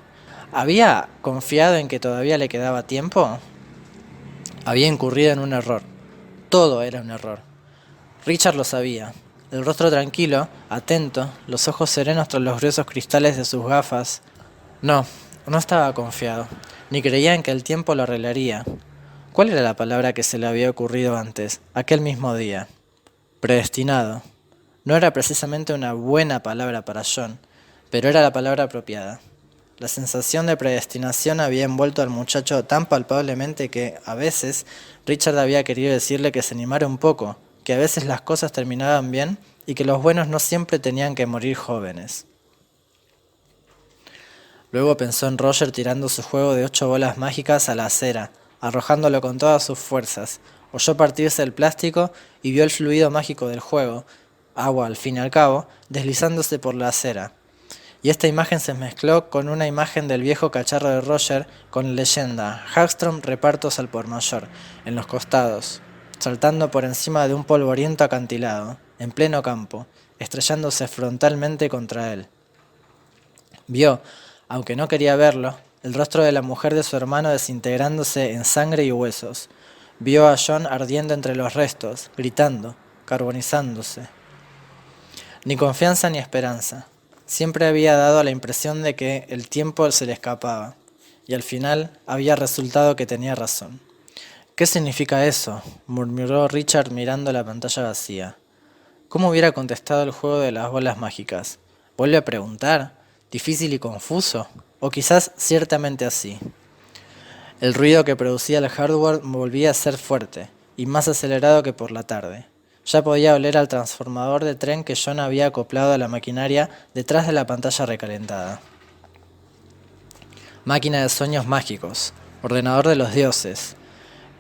¿Había confiado en que todavía le quedaba tiempo? Había incurrido en un error. Todo era un error. Richard lo sabía. El rostro tranquilo, atento, los ojos serenos tras los gruesos cristales de sus gafas. No estaba confiado, ni creía en que el tiempo lo arreglaría. ¿Cuál era la palabra que se le había ocurrido antes, aquel mismo día? Predestinado. No era precisamente una buena palabra para John, pero era la palabra apropiada. La sensación de predestinación había envuelto al muchacho tan palpablemente que, a veces, Richard había querido decirle que se animara un poco, que a veces las cosas terminaban bien y que los buenos no siempre tenían que morir jóvenes. Luego pensó en Roger tirando su juego de 8 bolas mágicas a la acera, arrojándolo con todas sus fuerzas. Oyó partirse el plástico y vio el fluido mágico del juego, agua al fin y al cabo, deslizándose por la acera. Y esta imagen se mezcló con una imagen del viejo cacharro de Roger con leyenda Hagstrom repartos al por mayor, en los costados, saltando por encima de un polvoriento acantilado, en pleno campo, estrellándose frontalmente contra él. Vio, aunque no quería verlo, el rostro de la mujer de su hermano desintegrándose en sangre y huesos. Vio a John ardiendo entre los restos, gritando, carbonizándose. Ni confianza ni esperanza. Siempre había dado la impresión de que el tiempo se le escapaba, y al final había resultado que tenía razón. ¿Qué significa eso?, murmuró Richard mirando la pantalla vacía. ¿Cómo hubiera contestado el juego de las bolas mágicas? ¿Vuelve a preguntar? ¿Difícil y confuso? ¿O quizás ciertamente así? El ruido que producía el hardware volvía a ser fuerte, y más acelerado que por la tarde. Ya podía oler al transformador de tren que John había acoplado a la maquinaria detrás de la pantalla recalentada. Máquina de sueños mágicos, ordenador de los dioses.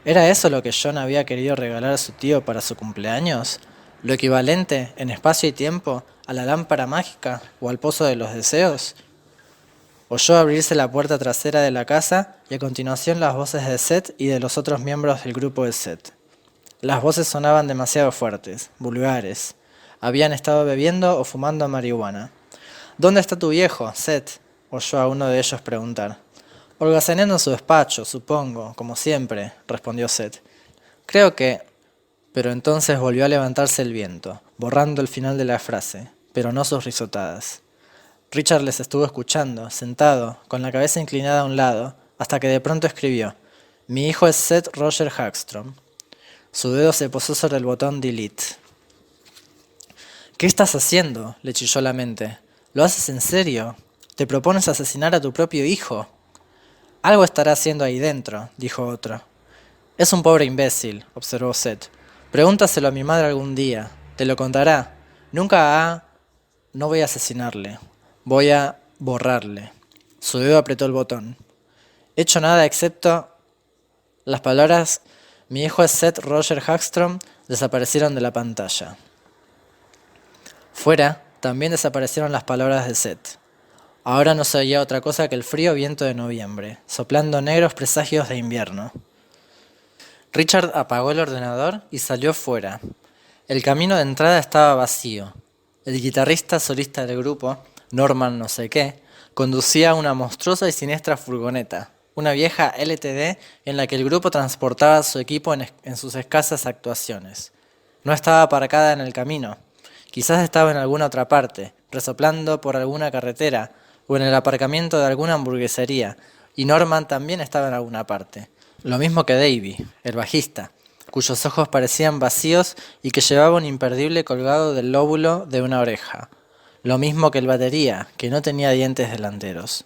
¿Era eso lo que John había querido regalar a su tío para su cumpleaños? ¿Lo equivalente, en espacio y tiempo, a la lámpara mágica o al pozo de los deseos? Oyó abrirse la puerta trasera de la casa y a continuación las voces de Seth y de los otros miembros del grupo de Seth. Las voces sonaban demasiado fuertes, vulgares. Habían estado bebiendo o fumando marihuana. ¿Dónde está tu viejo, Seth?, oyó a uno de ellos preguntar. Holgazaneando en su despacho, supongo, como siempre, respondió Seth. Creo que... Pero entonces volvió a levantarse el viento, borrando el final de la frase, pero no sus risotadas. Richard les estuvo escuchando, sentado, con la cabeza inclinada a un lado, hasta que de pronto escribió: Mi hijo es Seth Roger Hagstrom. Su dedo se posó sobre el botón Delete. ¿Qué estás haciendo?, le chilló la mente. ¿Lo haces en serio? ¿Te propones asesinar a tu propio hijo? Algo estará haciendo ahí dentro, dijo otro. Es un pobre imbécil, observó Seth. Pregúntaselo a mi madre algún día. Te lo contará. No voy a asesinarle. Voy a borrarle. Su dedo apretó el botón. Hecho nada excepto... Las palabras mi hijo es Seth Roger Hagstrom desaparecieron de la pantalla. Fuera también desaparecieron las palabras de Seth. Ahora no se oía otra cosa que el frío viento de noviembre, soplando negros presagios de invierno. Richard apagó el ordenador y salió fuera. El camino de entrada estaba vacío. El guitarrista solista del grupo, Norman no sé qué, conducía una monstruosa y siniestra furgoneta, una vieja LTD en la que el grupo transportaba su equipo en sus escasas actuaciones. No estaba aparcada en el camino. Quizás estaba en alguna otra parte, resoplando por alguna carretera o en el aparcamiento de alguna hamburguesería, y Norman también estaba en alguna parte. Lo mismo que Davy, el bajista, cuyos ojos parecían vacíos y que llevaba un imperdible colgado del lóbulo de una oreja. Lo mismo que el batería, que no tenía dientes delanteros.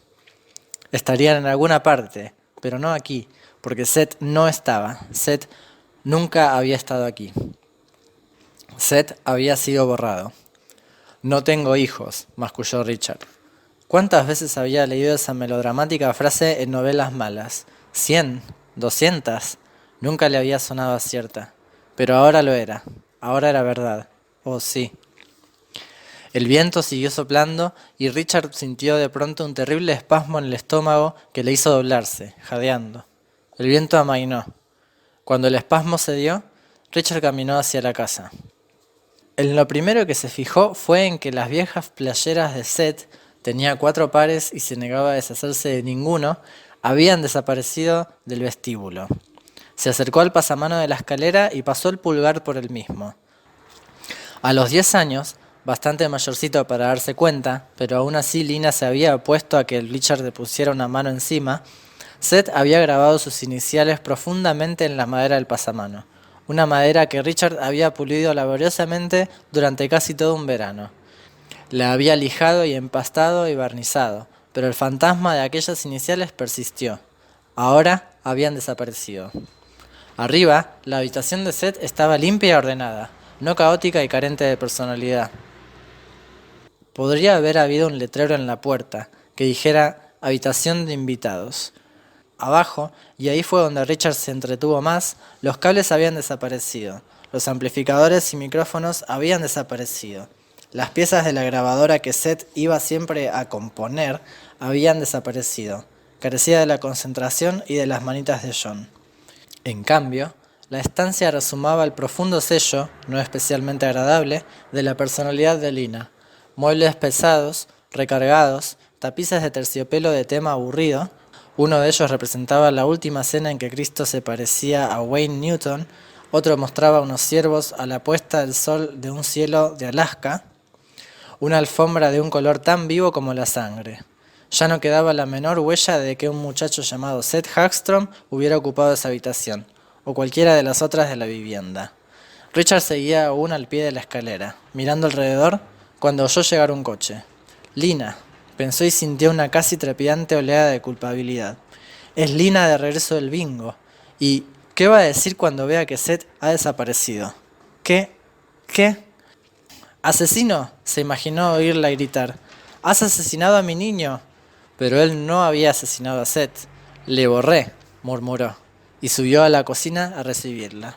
Estarían en alguna parte, pero no aquí, porque Seth no estaba. Seth nunca había estado aquí. Seth había sido borrado. No tengo hijos, masculló Richard. ¿Cuántas veces había leído esa melodramática frase en novelas malas? 100, 200. Nunca le había sonado cierta. Pero ahora lo era. Ahora era verdad. Oh, sí. El viento siguió soplando y Richard sintió de pronto un terrible espasmo en el estómago que le hizo doblarse, jadeando. El viento amainó. Cuando el espasmo cedió, Richard caminó hacia la casa. En lo primero que se fijó fue en que las viejas playeras de Seth, tenía 4 pares y se negaba a deshacerse de ninguno, habían desaparecido del vestíbulo. Se acercó al pasamano de la escalera y pasó el pulgar por el mismo. A los 10 años, bastante mayorcito para darse cuenta, pero aún así Lina se había opuesto a que Richard le pusiera una mano encima, Seth había grabado sus iniciales profundamente en la madera del pasamano, una madera que Richard había pulido laboriosamente durante casi todo un verano. La había lijado y empastado y barnizado, pero el fantasma de aquellas iniciales persistió. Ahora habían desaparecido. Arriba, la habitación de Seth estaba limpia y ordenada, no caótica y carente de personalidad. Podría haber habido un letrero en la puerta que dijera «Habitación de invitados». Abajo, y ahí fue donde Richard se entretuvo más, los cables habían desaparecido, los amplificadores y micrófonos habían desaparecido, las piezas de la grabadora que Seth iba siempre a componer habían desaparecido, carecía de la concentración y de las manitas de John. En cambio, la estancia resumaba el profundo sello, no especialmente agradable, de la personalidad de Lina. Muebles pesados, recargados, tapices de terciopelo de tema aburrido. Uno de ellos representaba la última cena en que Cristo se parecía a Wayne Newton, otro mostraba unos ciervos a la puesta del sol de un cielo de Alaska, una alfombra de un color tan vivo como la sangre. Ya no quedaba la menor huella de que un muchacho llamado Seth Hagstrom hubiera ocupado esa habitación, o cualquiera de las otras de la vivienda. Richard seguía aún al pie de la escalera, mirando alrededor, cuando oyó llegar un coche. Lina, pensó y sintió una casi trepidante oleada de culpabilidad. Es Lina de regreso del bingo. ¿Y qué va a decir cuando vea que Seth ha desaparecido? ¿Qué? «¡Asesino!», se imaginó oírla gritar. «¡Has asesinado a mi niño!». Pero él no había asesinado a Seth. «Le borré», murmuró, y subió a la cocina a recibirla.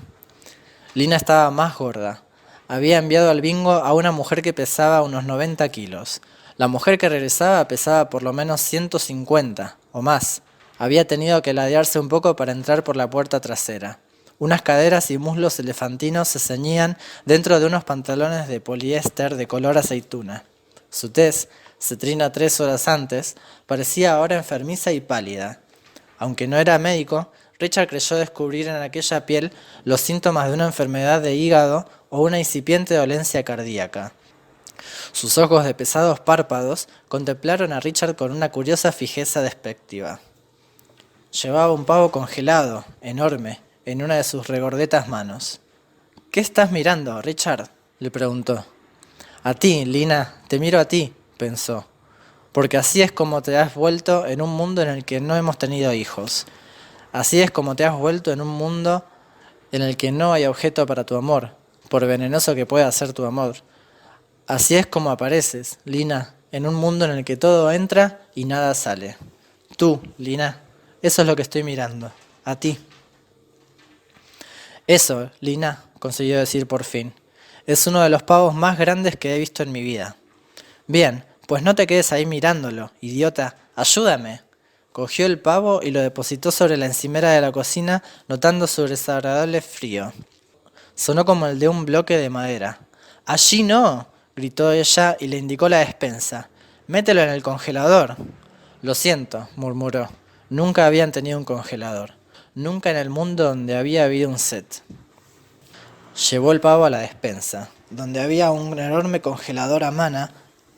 Lina estaba más gorda. Había enviado al bingo a una mujer que pesaba unos 90 kilos. La mujer que regresaba pesaba por lo menos 150 o más. Había tenido que ladearse un poco para entrar por la puerta trasera. Unas caderas y muslos elefantinos se ceñían dentro de unos pantalones de poliéster de color aceituna. Su tez, cetrina 3 horas antes, parecía ahora enfermiza y pálida. Aunque no era médico, Richard creyó descubrir en aquella piel los síntomas de una enfermedad de hígado o una incipiente dolencia cardíaca. Sus ojos de pesados párpados contemplaron a Richard con una curiosa fijeza despectiva. Llevaba un pavo congelado, enorme, en una de sus regordetas manos. «¿Qué estás mirando, Richard?», le preguntó. «A ti, Lina, te miro a ti», pensó, «porque así es como te has vuelto en un mundo en el que no hemos tenido hijos. Así es como te has vuelto en un mundo en el que no hay objeto para tu amor, por venenoso que pueda ser tu amor. Así es como apareces, Lina, en un mundo en el que todo entra y nada sale. Tú, Lina, eso es lo que estoy mirando, a ti». «Eso, Lina», consiguió decir por fin, «es uno de los pavos más grandes que he visto en mi vida». «Bien, pues no te quedes ahí mirándolo, idiota, ayúdame». Cogió el pavo y lo depositó sobre la encimera de la cocina, notando su desagradable frío. Sonó como el de un bloque de madera. «¡Allí no!», gritó ella y le indicó la despensa. «Mételo en el congelador». «Lo siento», murmuró. Nunca habían tenido un congelador. Nunca en el mundo donde había habido un Seth. Llevó el pavo a la despensa, donde había un enorme congelador a mano,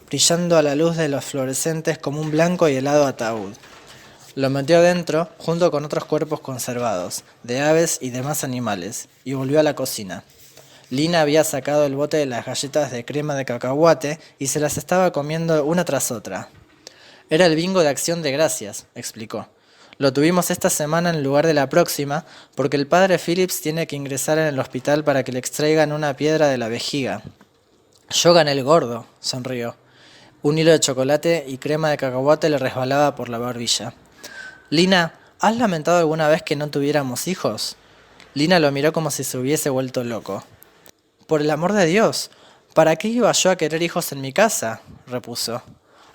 brillando a la luz de los fluorescentes como un blanco y helado ataúd. Lo metió dentro, junto con otros cuerpos conservados, de aves y demás animales, y volvió a la cocina. Lina había sacado el bote de las galletas de crema de cacahuate y se las estaba comiendo una tras otra. «Era el bingo de Acción de Gracias», explicó. «Lo tuvimos esta semana en lugar de la próxima, porque el padre Phillips tiene que ingresar en el hospital para que le extraigan una piedra de la vejiga». «Yo gané el gordo», sonrió. Un hilo de chocolate y crema de cacahuate le resbalaba por la barbilla. «Lina, ¿has lamentado alguna vez que no tuviéramos hijos?». Lina lo miró como si se hubiese vuelto loco. «Por el amor de Dios, ¿Para qué iba yo a querer hijos en mi casa?, repuso.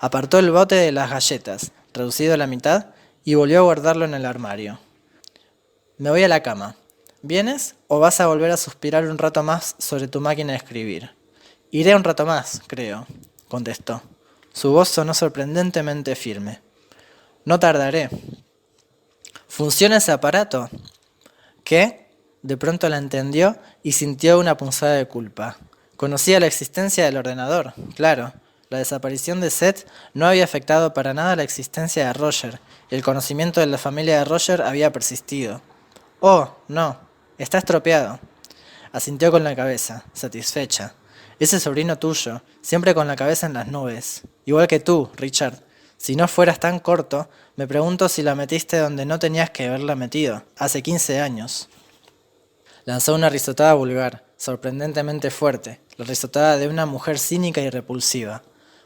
Apartó el bote de las galletas, reducido a la mitad, y volvió a guardarlo en el armario. Me voy a la cama. ¿Vienes o vas a volver a suspirar un rato más sobre tu máquina de escribir? Iré un rato más, creo, contestó. Su voz sonó sorprendentemente firme. No tardaré. ¿Funciona ese aparato? ¿Qué? De pronto la entendió y sintió una punzada de culpa. Conocía la existencia del ordenador, claro. La desaparición de Seth no había afectado para nada la existencia de Roger, y el conocimiento de la familia de Roger había persistido. Oh, no, está estropeado. Asintió con la cabeza, satisfecha. Ese sobrino tuyo, siempre con la cabeza en las nubes. Igual que tú, Richard. Si no fueras tan corto, me pregunto si la metiste donde no tenías que haberla metido, hace 15 años. Lanzó una risotada vulgar, sorprendentemente fuerte, la risotada de una mujer cínica y repulsiva.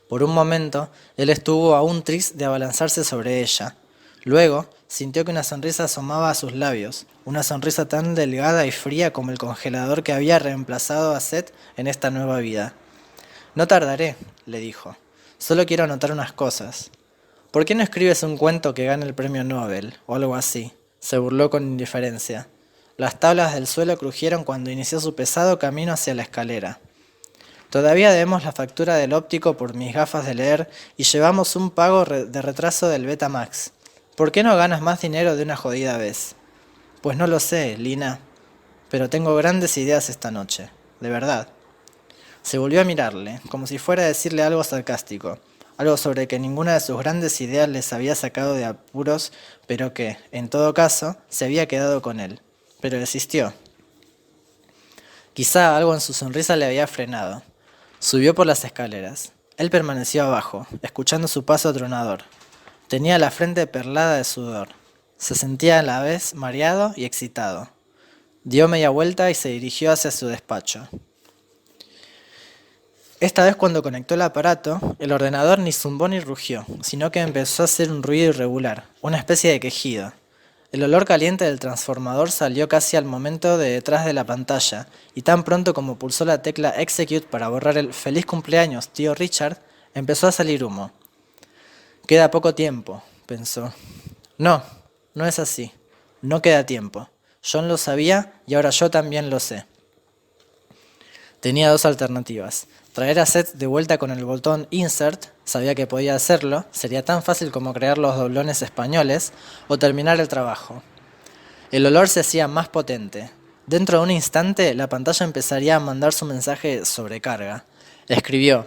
Por un momento, él estuvo a un tris de abalanzarse sobre ella. Luego, sintió que una sonrisa asomaba a sus labios, una sonrisa tan delgada y fría como el congelador que había reemplazado a Seth en esta nueva vida. No tardaré, le dijo. Solo quiero anotar unas cosas. ¿Por qué no escribes un cuento que gane el premio Nobel, o algo así? Se burló con indiferencia. Las tablas del suelo crujieron cuando inició su pesado camino hacia la escalera. Todavía debemos la factura del óptico por mis gafas de leer y llevamos un pago de retraso del Betamax. ¿Por qué no ganas más dinero de una jodida vez? Pues no lo sé, Lina, pero tengo grandes ideas esta noche, de verdad. Se volvió a mirarle, como si fuera a decirle algo sarcástico, algo sobre que ninguna de sus grandes ideas les había sacado de apuros, pero que, en todo caso, se había quedado con él. Pero desistió. Quizá algo en su sonrisa le había frenado. Subió por las escaleras. Él permaneció abajo, escuchando su paso atronador. Tenía la frente perlada de sudor. Se sentía a la vez mareado y excitado. Dio media vuelta y se dirigió hacia su despacho. Esta vez cuando conectó el aparato, el ordenador ni zumbó ni rugió, sino que empezó a hacer un ruido irregular, una especie de quejido. El olor caliente del transformador salió casi al momento de detrás de la pantalla, y tan pronto como pulsó la tecla Execute para borrar el «Feliz cumpleaños, tío Richard», empezó a salir humo. «Queda poco tiempo», pensó. No, no es así. No queda tiempo. John lo sabía y ahora yo también lo sé. Tenía dos alternativas. Traer a Seth de vuelta con el botón Insert, sabía que podía hacerlo, sería tan fácil como crear los doblones españoles, o terminar el trabajo. El olor se hacía más potente. Dentro de un instante, la pantalla empezaría a mandar su mensaje de sobrecarga. Escribió: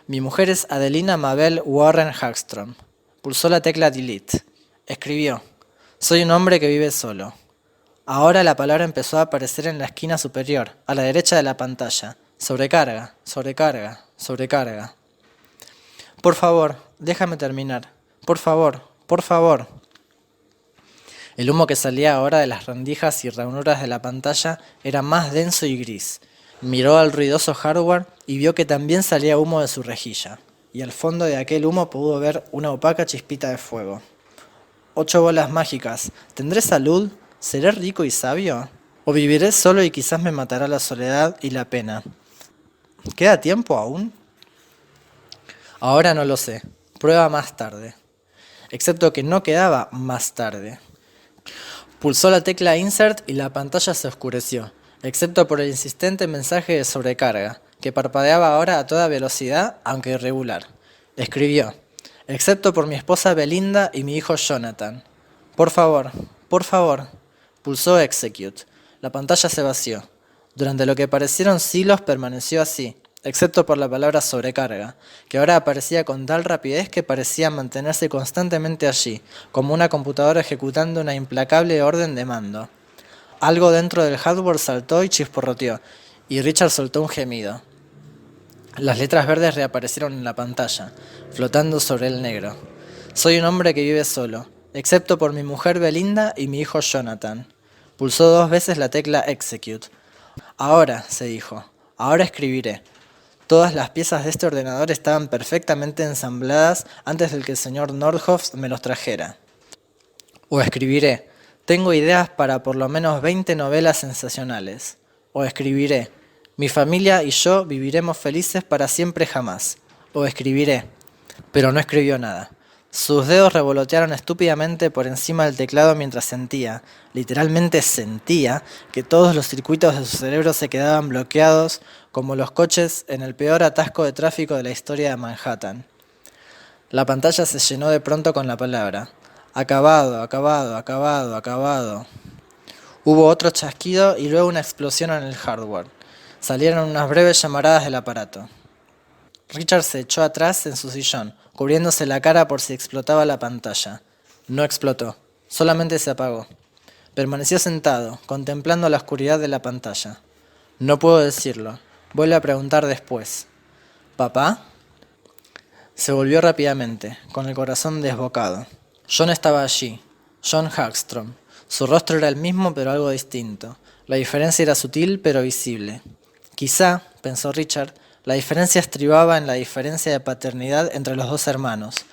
«Mi mujer es Adelina Mabel Warren Hagstrom». Pulsó la tecla Delete. Escribió: «Soy un hombre que vive solo». Ahora la palabra empezó a aparecer en la esquina superior, a la derecha de la pantalla. Sobrecarga, sobrecarga, sobrecarga. Por favor, déjame terminar. Por favor, por favor. El humo que salía ahora de las rendijas y ranuras de la pantalla era más denso y gris. Miró al ruidoso hardware y vio que también salía humo de su rejilla. Y al fondo de aquel humo pudo ver una opaca chispita de fuego. 8 bolas mágicas. ¿Tendré salud? ¿Seré rico y sabio? ¿O viviré solo y quizás me matará la soledad y la pena? ¿Queda tiempo aún? Ahora no lo sé. Prueba más tarde. Excepto que no quedaba más tarde. Pulsó la tecla Insert y la pantalla se oscureció, excepto por el insistente mensaje de sobrecarga, que parpadeaba ahora a toda velocidad, aunque irregular. Escribió: «Excepto por mi esposa Belinda y mi hijo Jonathan. Por favor, por favor». Pulsó Execute. La pantalla se vació. Durante lo que parecieron siglos permaneció así, excepto por la palabra sobrecarga, que ahora aparecía con tal rapidez que parecía mantenerse constantemente allí, como una computadora ejecutando una implacable orden de mando. Algo dentro del hardware saltó y chisporroteó, y Richard soltó un gemido. Las letras verdes reaparecieron en la pantalla, flotando sobre el negro. «Soy un hombre que vive solo, excepto por mi mujer Belinda y mi hijo Jonathan». Pulsó 2 veces la tecla Execute. «Ahora», se dijo, «ahora escribiré». Todas las piezas de este ordenador estaban perfectamente ensambladas antes de que el señor Nordhoff me los trajera. O escribiré: «Tengo ideas para por lo menos 20 novelas sensacionales». O escribiré: Mi familia y yo viviremos felices para siempre jamás. O escribiré. Pero no escribió nada. Sus dedos revolotearon estúpidamente por encima del teclado mientras sentía, literalmente sentía, que todos los circuitos de su cerebro se quedaban bloqueados como los coches en el peor atasco de tráfico de la historia de Manhattan. La pantalla se llenó de pronto con la palabra: acabado, acabado, acabado, acabado. Hubo otro chasquido y luego una explosión en el hardware. Salieron unas breves llamaradas del aparato. Richard se echó atrás en su sillón, cubriéndose la cara por si explotaba la pantalla. No explotó, solamente se apagó. Permaneció sentado, contemplando la oscuridad de la pantalla. No puedo decirlo. Vuelve a preguntar después. ¿Papá? Se volvió rápidamente, con el corazón desbocado. John estaba allí, John Hagstrom. Su rostro era el mismo pero algo distinto. La diferencia era sutil pero visible. Quizá, pensó Richard, la diferencia estribaba en la diferencia de paternidad entre los dos hermanos.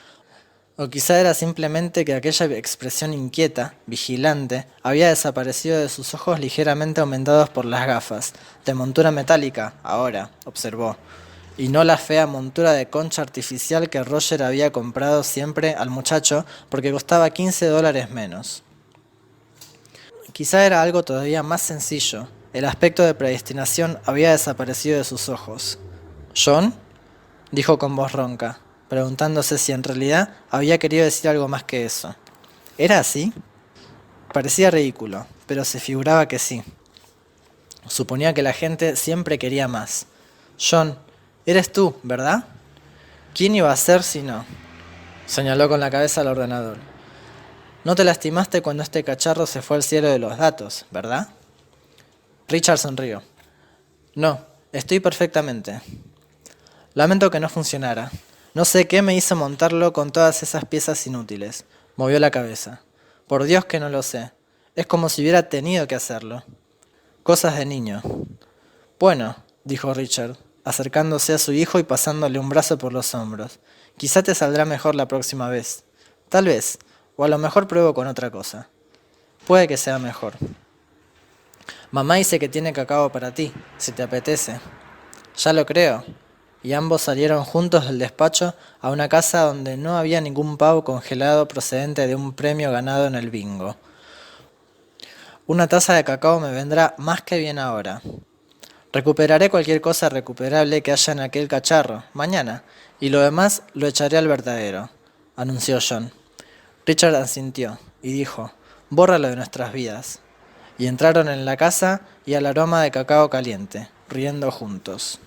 O quizá era simplemente que aquella expresión inquieta, vigilante, había desaparecido de sus ojos ligeramente aumentados por las gafas, de montura metálica, ahora, observó, y no la fea montura de concha artificial que Roger había comprado siempre al muchacho porque costaba $15 menos. Quizá era algo todavía más sencillo. El aspecto de predestinación había desaparecido de sus ojos. «¿John?», dijo con voz ronca, preguntándose si en realidad había querido decir algo más que eso. ¿Era así? Parecía ridículo, pero se figuraba que sí. Suponía que la gente siempre quería más. «John, eres tú, ¿verdad?». «¿Quién iba a ser si no?», señaló con la cabeza al ordenador. «No te lastimaste cuando este cacharro se fue al cielo de los datos, ¿verdad?». Richard sonrió. «No, estoy perfectamente». «Lamento que no funcionara. No sé qué me hizo montarlo con todas esas piezas inútiles». Movió la cabeza. «Por Dios que no lo sé. Es como si hubiera tenido que hacerlo. Cosas de niño». «Bueno», dijo Richard, acercándose a su hijo y pasándole un brazo por los hombros. «Quizá te saldrá mejor la próxima vez. Tal vez, o a lo mejor pruebo con otra cosa. Puede que sea mejor. Mamá dice que tiene cacao para ti, si te apetece». «Ya lo creo». Y ambos salieron juntos del despacho a una casa donde no había ningún pavo congelado procedente de un premio ganado en el bingo. «Una taza de cacao me vendrá más que bien ahora. Recuperaré cualquier cosa recuperable que haya en aquel cacharro, mañana, y lo demás lo echaré al vertedero», anunció John. Richard asintió y dijo: «Bórralo de nuestras vidas». Y entraron en la casa y al aroma de cacao caliente, riendo juntos.